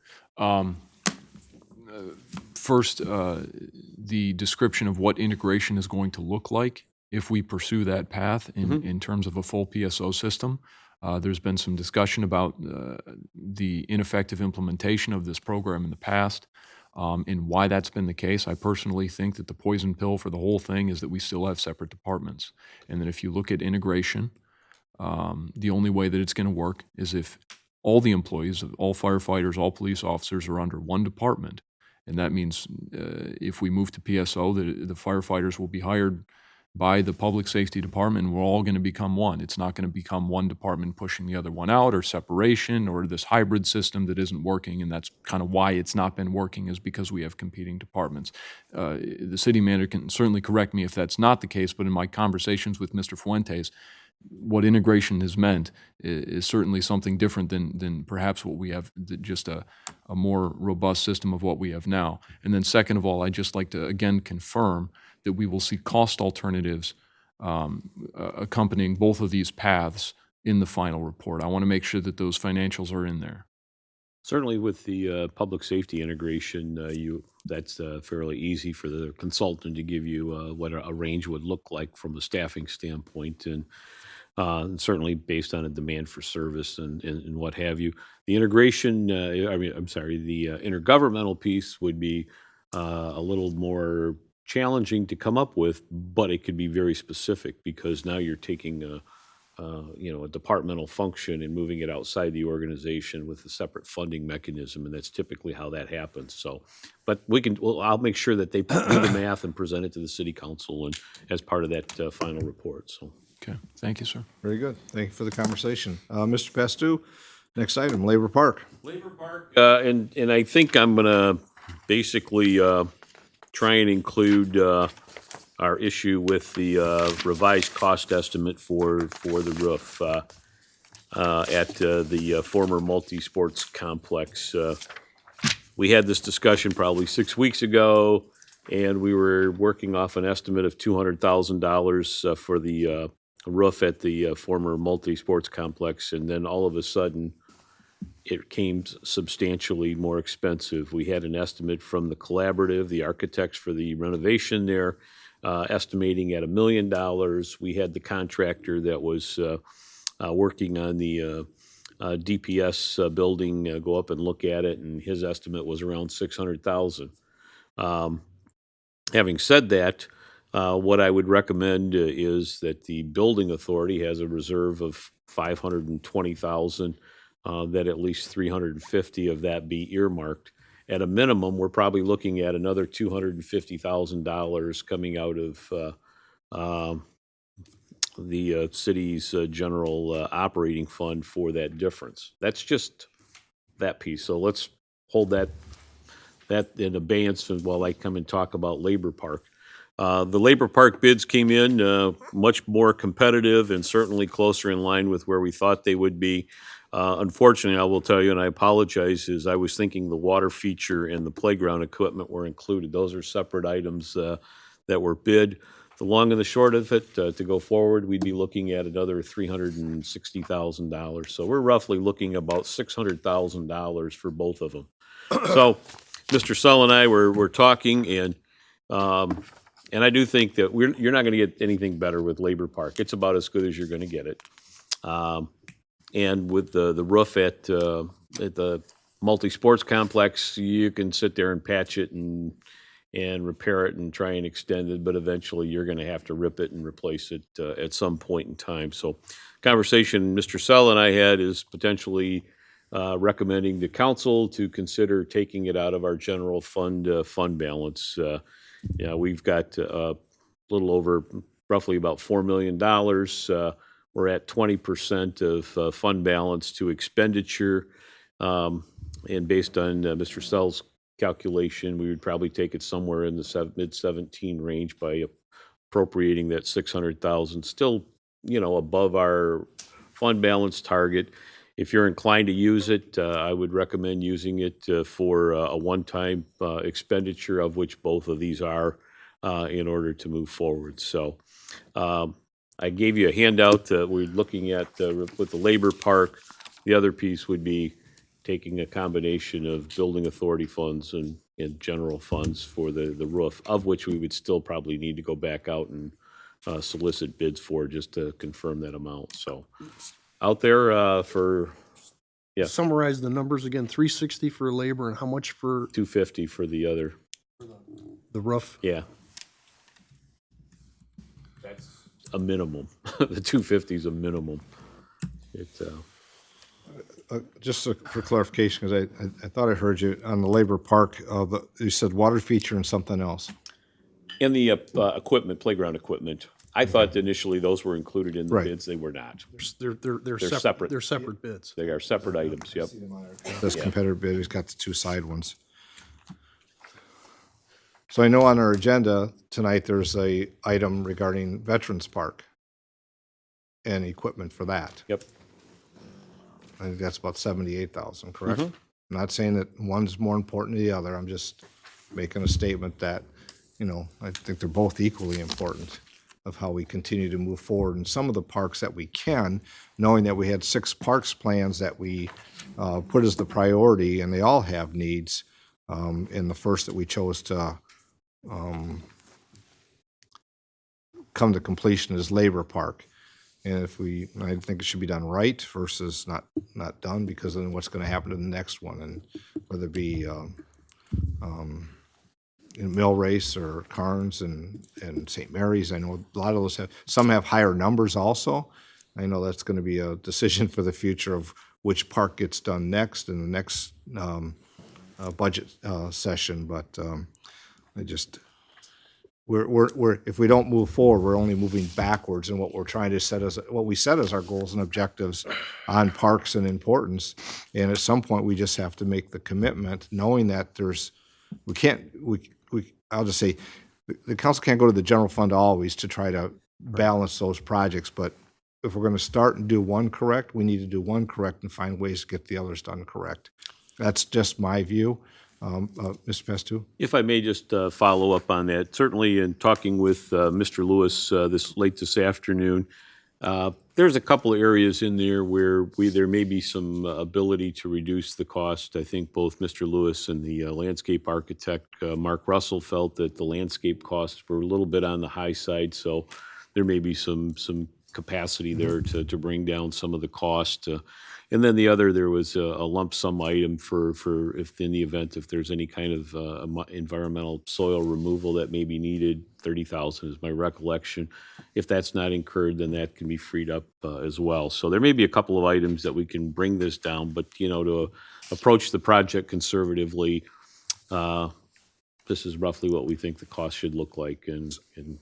First, the description of what integration is going to look like if we pursue that path in terms of a full PSO system. There's been some discussion about the ineffective implementation of this program in the past and why that's been the case. I personally think that the poison pill for the whole thing is that we still have separate departments, and that if you look at integration, the only way that it's going to work is if all the employees, all firefighters, all police officers are under one department. And that means if we move to PSO, the firefighters will be hired by the public safety department, and we're all going to become one. It's not going to become one department pushing the other one out, or separation, or this hybrid system that isn't working. And that's kind of why it's not been working, is because we have competing departments. The city manager can certainly correct me if that's not the case, but in my conversations with Mr. Fuentes, what integration has meant is certainly something different than perhaps what we have, just a more robust system of what we have now. And then second of all, I'd just like to again confirm that we will see cost alternatives accompanying both of these paths in the final report. I want to make sure that those financials are in there. certainly with the public safety integration, that's fairly easy for the consultant to give you what a range would look like from a staffing standpoint, and certainly based on a demand for service and what have you. The integration, the intergovernmental piece would be a little more challenging to come up with, but it could be very specific, because now you're taking a departmental function and moving it outside the organization with a separate funding mechanism, and that's typically how that happens. So, but I'll make sure that they do the math and present it to the city council and as part of that final report. So. Okay, thank you, sir. Very good. Thank you for the conversation. Mr. Pastu, next item, Labor Park. Labor Park. And I think I'm going to basically try and include our issue with the revised cost estimate for the roof at the former multi-sports complex. We had this discussion probably 6 weeks ago, and we were working off an estimate of $200,000 for the roof at the former multi-sports complex, and then all of a sudden, it came substantially more expensive. We had an estimate from the collaborative, the architects for the renovation there, estimating at $1 million. We had the contractor that was working on the DPS building go up and look at it, and his estimate was around $600,000. Having said that, what I would recommend is that the building authority has a reserve of $520,000, that at least $350,000 of that be earmarked. At a minimum, we're probably looking at another $250,000 coming out of the city's general operating fund for that difference. That's just that piece. So let's hold that in abeyance while I come and talk about Labor Park. The Labor Park bids came in much more competitive and certainly closer in line with where we thought they would be. Unfortunately, I will tell you, and I apologize, is I was thinking the water feature and the playground equipment were included. Those are separate items that were bid. The long and the short of it, to go forward, we'd be looking at another $360,000. So we're roughly looking about $600,000 for both of them. So Mr. Sull and I were talking, and And I do think that you're not gonna get anything better with Labor Park. It's about as good as you're gonna get it. And with the roof at the multi-sports complex, you can sit there and patch it and repair it and try and extend it, but eventually you're gonna have to rip it and replace it at some point in time. So conversation Mr. Sell and I had is potentially recommending the council to consider taking it out of our general fund balance. Yeah, we've got a little over, roughly about $4 million. We're at 20% of fund balance to expenditure. And based on Mr. Sell's calculation, we would probably take it somewhere in the mid-17 range by appropriating that 600,000, still, above our fund balance target. If you're inclined to use it, I would recommend using it for a one-time expenditure, of which both of these are, in order to move forward. So I gave you a handout we're looking at with the labor park. The other piece would be taking a combination of building authority funds and general funds for the roof, of which we would still probably need to go back out and solicit bids for, just to confirm that amount. So out there for, yeah, Summarize the numbers again, 360 for labor and how much for 250 for the other. the roof? Yeah. That's a minimum. The 250 is a minimum. Just for clarification, because I thought I heard you on the labor park, you said water feature and something else. And the equipment, playground equipment. I thought initially those were included in the Right. bids. They were not. They're separate. They're separate bids. They are separate items, yep. This competitor bid, he's got the two side ones. So I know on our agenda tonight, there's a item regarding Veterans Park and equipment for that. Yep. I think that's about 78,000, correct? I'm not saying that one's more important than the other. I'm just making a statement that, I think they're both equally important of how we continue to move forward. And some of the parks that we can, knowing that we had 6 parks plans that we put as the priority, and they all have needs. And the first that we chose to come to completion is Labor Park. And I think it should be done right versus not done, because then what's going to happen to the next one, and whether it be in Mill Race or Carnes and St. Mary's. I know a lot of those some have higher numbers also. I know that's going to be a decision for the future of which park gets done next in the next budget session. But we're if we don't move forward, we're only moving backwards in what we're trying to set as what we set as our goals and objectives on parks and importance. And at some point, we just have to make the commitment, knowing that I'll just say, the council can't go to the general fund always to try to balance those projects. But if we're going to start and do one correct, we need to do one correct and find ways to get the others done correct. That's just my view. Mr. Pestu? If I may just follow up on that, certainly in talking with Mr. Lewis this afternoon, there's a couple of areas in there where there may be some ability to reduce the cost. I think both Mr. Lewis and the landscape architect, Mark Russell, felt that the landscape costs were a little bit on the high side, so there may be some capacity there to bring down some of the cost. And then the other, there was a lump sum item for if in the event if there's any kind of environmental soil removal that may be needed. 30,000 is my recollection. If that's not incurred, then that can be freed up as well. So there may be a couple of items that we can bring this down, but to approach the project conservatively, this is roughly what we think the cost should look like and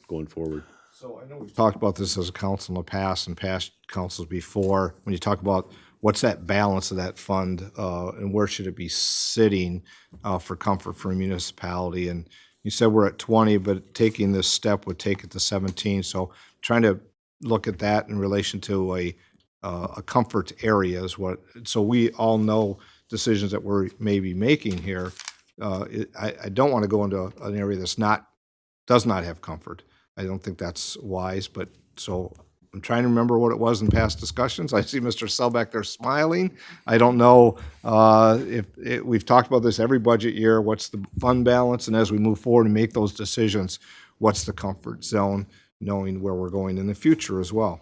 going forward. So I know we've talked about this as a council in the past and past councils before, when you talk about what's that balance of that fund and where should it be sitting for comfort for a municipality. And you said we're at 20, but taking this step would take it to 17. So trying to look at that in relation to a comfort area is what, so we all know decisions that we're maybe making here. I don't want to go into an area does not have comfort. I don't think that's wise, but so I'm trying to remember what it was in past discussions. I see Mr. Selbeck there smiling. I don't know we've talked about this every budget year. What's the fund balance? And as we move forward and make those decisions, what's the comfort zone, knowing where we're going in the future as well.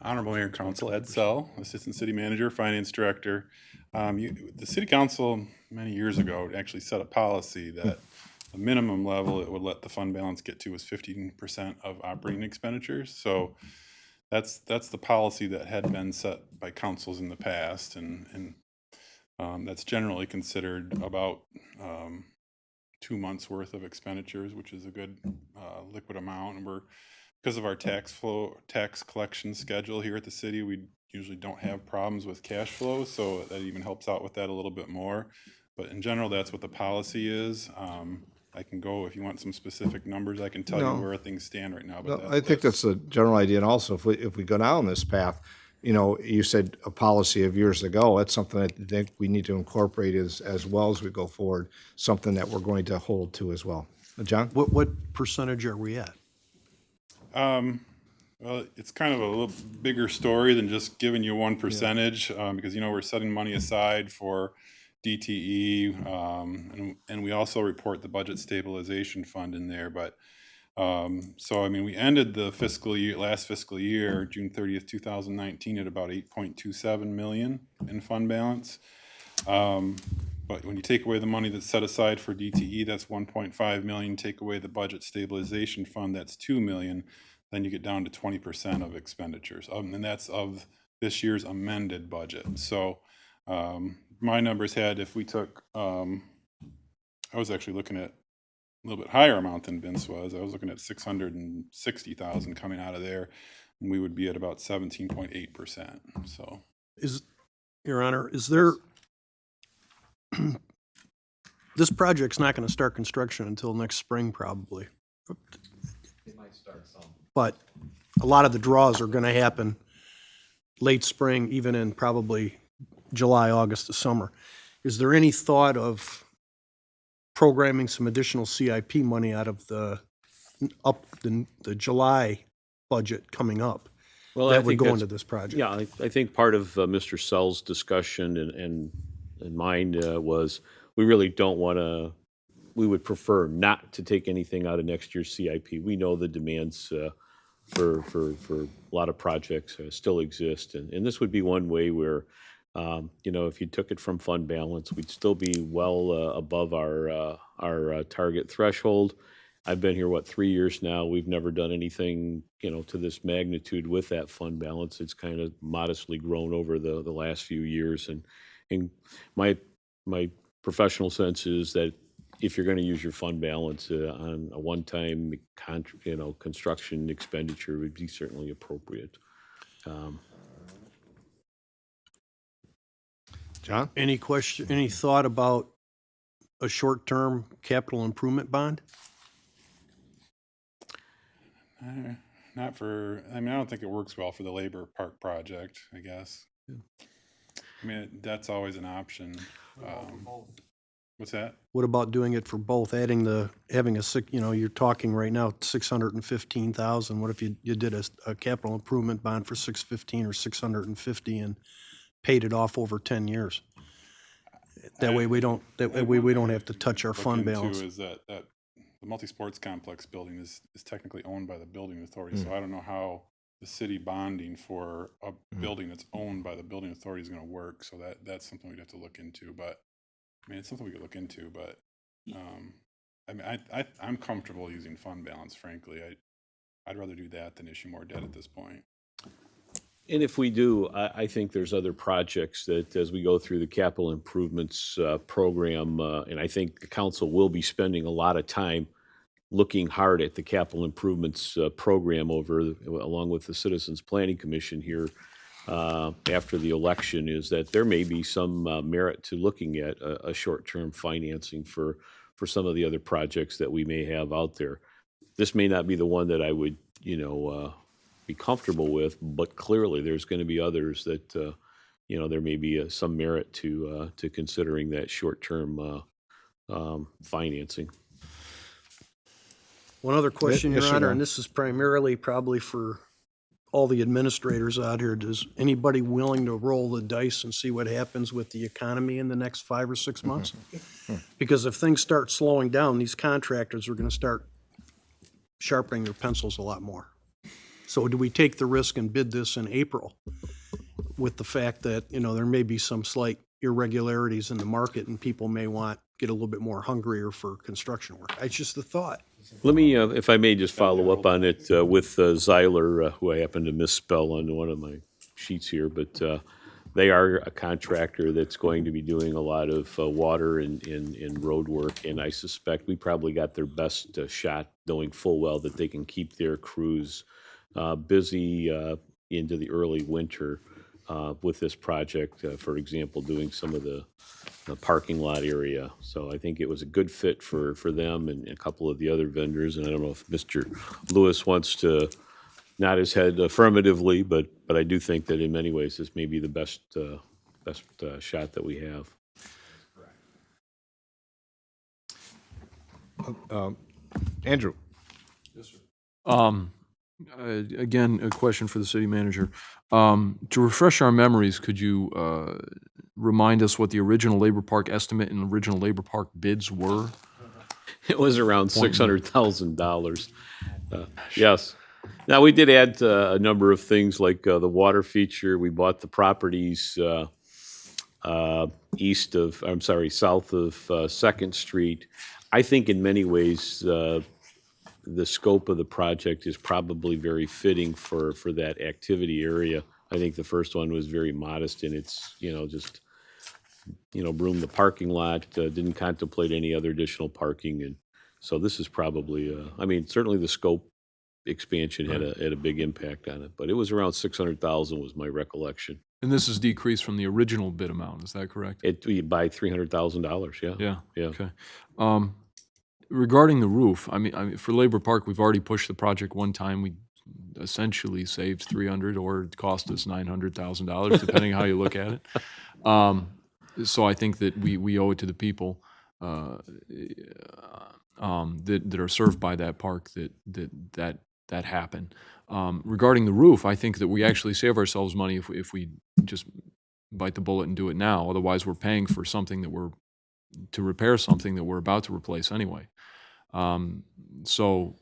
Honorable Mayor and Council, Ed Sell, Assistant City Manager, Finance Director. The City Council, many years ago, actually set a policy that the minimum level it would let the fund balance get to was 15% of operating expenditures. So that's the policy that had been set by councils in the past, and that's generally considered about 2 months worth of expenditures, which is a good liquid amount. And because of our tax collection schedule here at the city, we usually don't have problems with cash flow, so that even helps out with that a little bit more. But in general, that's what the policy is. I can go, if you want some specific numbers, I can tell No. you where things stand right now. Well, But I think that's a general idea, and also if we go down this path, you said a policy of years ago, that's something I think we need to incorporate as well as we go forward, something that we're going to hold to as well. John? What percentage are we at? Well, it's kind of a little bigger story than just giving you one percentage, because, we're setting money aside for DTE, and we also report the budget stabilization fund in there. But, so, we ended the last fiscal year, June 30th, 2019, at about 8.27 million in fund balance. But when you take away the money that's set aside for DTE, that's 1.5 million. Take away the budget stabilization fund, that's 2 million. Then you get down to 20% of expenditures, and that's of this year's amended budget. So my numbers had, if we took, I was actually looking at a little bit higher amount than Vince was. I was looking at 660,000 coming out of there, and we would be at about 17.8%. So, Your Honor, is there, this project's not going to start construction until next spring, probably. It might start some. But a lot of the draws are going to happen late spring, even in probably July, August, the summer. Is there any thought of programming some additional CIP money out of the July budget coming up Well, that would go into this project? Yeah, I think part of Mr. Sell's discussion and mine was we really don't want to. We would prefer not to take anything out of next year's CIP. We know the demands for a lot of projects still exist, and this would be one way where, if you took it from fund balance, we'd still be well above our target threshold. I've been here, 3 years now. We've never done anything, to this magnitude with that fund balance. It's kind of modestly grown over the last few years, and my professional sense is that if you're going to use your fund balance on a one-time construction expenditure, would be certainly appropriate. John? Any thought about a short-term capital improvement bond? not for, I don't think it works well for the Labor Park project, I guess. That's always an option. What's that? What about doing it for both, having you're talking right now 615,000. What if you did a capital improvement bond for 615 or 650 and paid it off over 10 years? That way we don't have to touch our Look fund into balance. Is that the multi-sports complex building is technically owned by the building authority, so I don't know how the city bonding for a building that's owned by the building authority is going to work. So that's something we'd have to look into. But it's something we could look into. But I'm comfortable using fund balance. Frankly, I'd rather do that than issue more debt at this point. And if we do, I think there's other projects that, as we go through the capital improvements program, and I think the council will be spending a lot of time looking hard at the capital improvements program along with the Citizens Planning Commission here after the election, is that there may be some merit to looking at a short-term financing for some of the other projects that we may have out there. This may not be the one that I would, be comfortable with, but clearly there's going to be others that, there may be some merit to considering that short-term financing. One other question, Yes, Your sir, Honor, Don. and this is primarily probably for all the administrators out here, does anybody willing to roll the dice and see what happens with the economy in the next 5 or 6 months? Because if things start slowing down, these contractors are gonna start sharpening their pencils a lot more. So do we take the risk and bid this in April with the fact that, there may be some slight irregularities in the market and people may get a little bit more hungrier for construction work? It's just a thought. Let me, if I may, just follow up on it with Zeiler, who I happen to misspell on one of my sheets here, but they are a contractor that's going to be doing a lot of water and road work, and I suspect we probably got their best shot, knowing full well that they can keep their crews busy into the early winter with this project, for example, doing some of the parking lot area. So I think it was a good fit for them and a couple of the other vendors. And I don't know if Mr. Lewis wants to nod his head affirmatively, but I do think that in many ways this may be the best shot that we have. Andrew? Again, a question for the city manager. To refresh our memories, could you remind us what the original labor park estimate and original labor park bids were? It was around $600,000. Yes. Now, we did add a number of things like the water feature. We bought the properties south of 2nd Street. I think in many ways, the scope of the project is probably very fitting for that activity area. I think the first one was very modest in its, just, room the parking lot, didn't contemplate any other additional parking. And so this is probably, certainly the scope expansion had a big impact on it, but it was around 600,000 was my recollection. And this is decreased from the original bid amount, is that correct? By $300,000, yeah. Yeah. Okay. Regarding the roof, for Labor Park, we've already pushed the project one time. We essentially saved $300,000 or it cost us $900,000, depending how you look at it. So I think that we owe it to the people that are served by that park that happened. Regarding the roof, I think that we actually save ourselves money if we just bite the bullet and do it now. Otherwise, we're paying for something to repair something that we're about to replace anyway. So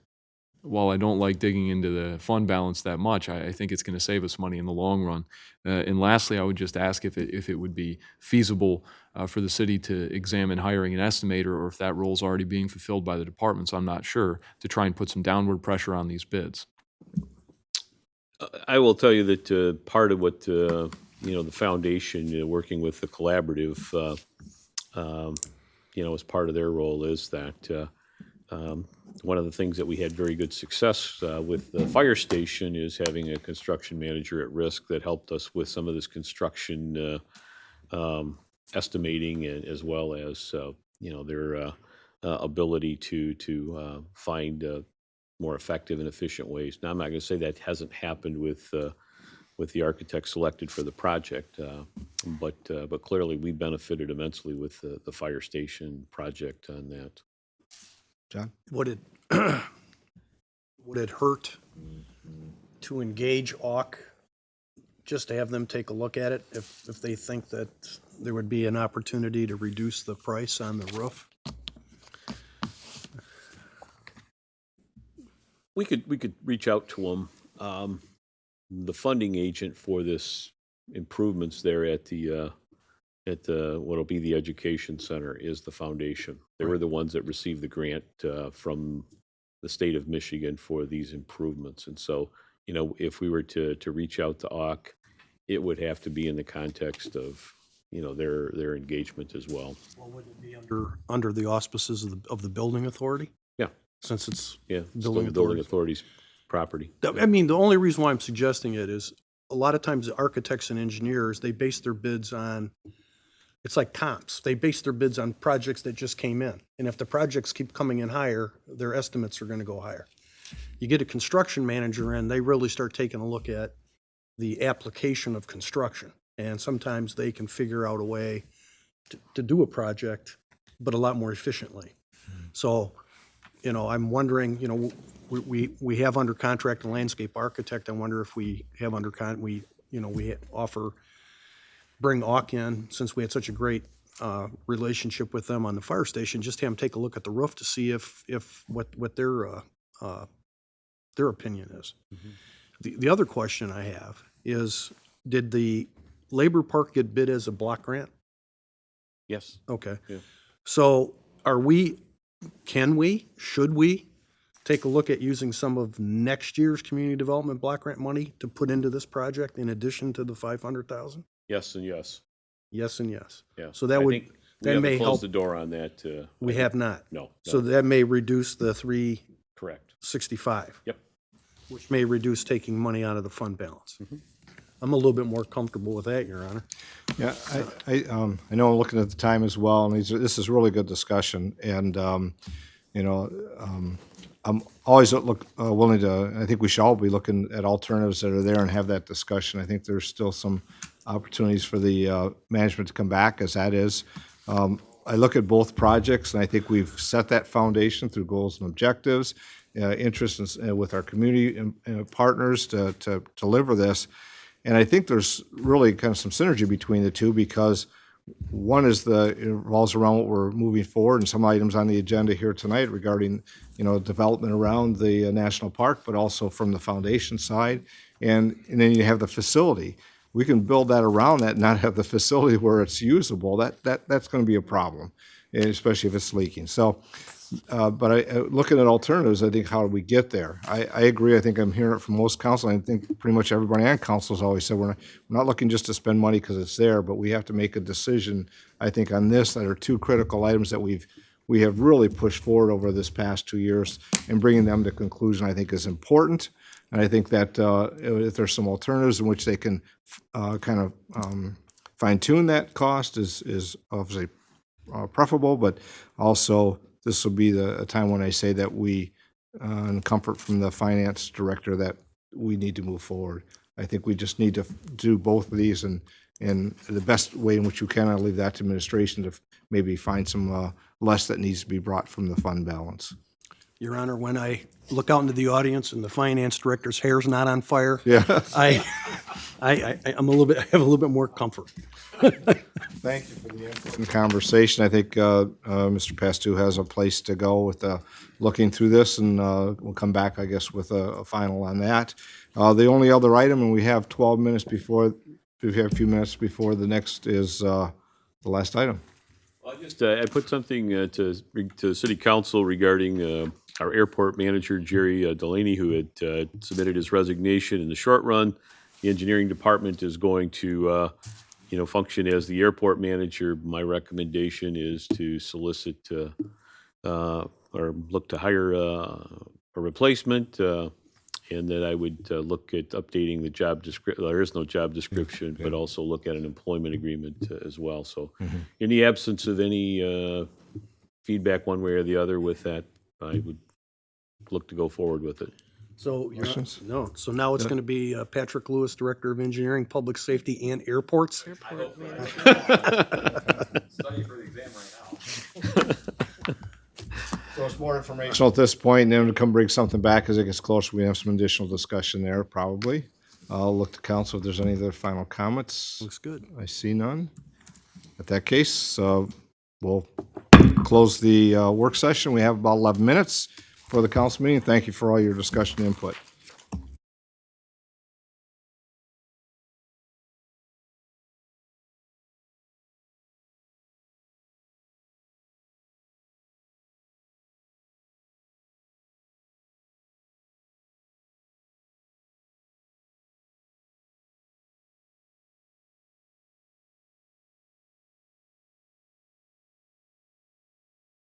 while I don't like digging into the fund balance that much, I think it's going to save us money in the long run. And lastly, I would just ask if it would be feasible for the city to examine hiring an estimator, or if that role is already being fulfilled by the departments, I'm not sure, to try and put some downward pressure on these bids. I will tell you that part of what the foundation, working with the collaborative, as part of their role is that one of the things that we had very good success with the fire station is having a construction manager at risk that helped us with some of this construction estimating, as well as their ability to find more effective and efficient ways. Now, I'm not going to say that hasn't happened with the architect selected for the project, but clearly we benefited immensely with the fire station project on that. John? Would it hurt to engage AUK, just to have them take a look at it if they think that there would be an opportunity to reduce the price on the roof? We could reach out to them. The funding agent for this improvements there at what'll be the education center is the foundation. They were the ones that received the grant from the state of Michigan for these improvements. And so, if we were to reach out to AUK, it would have to be in the context of, their engagement as well. Well, would it be under the auspices of the building authority? Yeah. Since it's Building authority's property. The only reason why I'm suggesting it is a lot of times the architects and engineers, they base their bids on, it's like comps. They base their bids on projects that just came in. And if the projects keep coming in higher, their estimates are going to go higher. You get a construction manager in, they really start taking a look at the application of construction. And sometimes they can figure out a way to do a project, but a lot more efficiently. So, I'm wondering, we have under contract a landscape architect. I wonder if we have we bring Auk in, since we had such a great relationship with them on the fire station, just have them take a look at the roof to see what their opinion is. The other question I have is, did the labor park get bid as a block grant? Yes. Okay. Yeah. So should we take a look at using some of next year's community development block grant money to put into this project in addition to the 500,000? Yes and yes. Yes and yes. Yeah. So that I would, think we that haven't may closed help. the door on that. We have not. No. So that may reduce the Correct. 365. Yep. Which may reduce taking money out of the fund balance. I'm a little bit more comfortable with that, Your Honor. Yeah, I know I'm looking at the time as well, and this is really good discussion, and, I'm always willing to, I think we should all be looking at alternatives that are there and have that discussion. I think there's still some opportunities for the management to come back, as that is. I look at both projects, and I think we've set that foundation through goals and objectives, interest with our community and partners to deliver this. And I think there's really kind of some synergy between the two, because one is it revolves around what we're moving forward and some items on the agenda here tonight regarding, development around the national park, but also from the foundation side. And then you have the facility. We can build that around that and not have the facility where it's usable. That's going to be a problem, and especially if it's leaking. So, but looking at alternatives, I think, how do we get there? I agree. I think I'm hearing it from most council. I think pretty much everybody on council has always said we're not looking just to spend money because it's there, but we have to make a decision, I think, on this. That are two critical items that we have really pushed forward over this past 2 years, and bringing them to conclusion, I think, is important. And I think that if there's some alternatives in which they can kind of fine tune that cost is obviously preferable, but also this will be a time when I say that we, in comfort from the finance director, that we need to move forward. I think we just need to do both of these, and the best way in which you can, I'll leave that to administration to maybe find some less that needs to be brought from the fund balance. Your Honor, when I look out into the audience and the finance director's hair's not on fire, Yeah. I'm I have a little bit more comfort. Thank you for the input and conversation. I think Mr. Pastu has a place to go with looking through this, and we'll come back, I guess, with a final on that. The only other item, and we have 12 minutes before, we have a few minutes before the next, is the last item. Well, I put something to City Council regarding our airport manager, Jerry Delaney, who had submitted his resignation. In the short run, the engineering department is going to function as the airport manager. My recommendation is to solicit or look to hire a replacement, and that I would look at updating the job description. There is no job description, but also look at an employment agreement as well. So in the absence of any feedback one way or the other with that, I would look to go forward with it. So, Questions? no, so now it's going to be Patrick Lewis, Director of Engineering, Public Safety, and Airports? Study for the exam right now. So it's more information at this point, and then we'll come bring something back as it gets closer. We have some additional discussion there, probably. I'll look to council if there's any other final comments. Looks good. I see none. In that case, we'll close the work session. We have about 11 minutes for the council meeting. Thank you for all your discussion and input.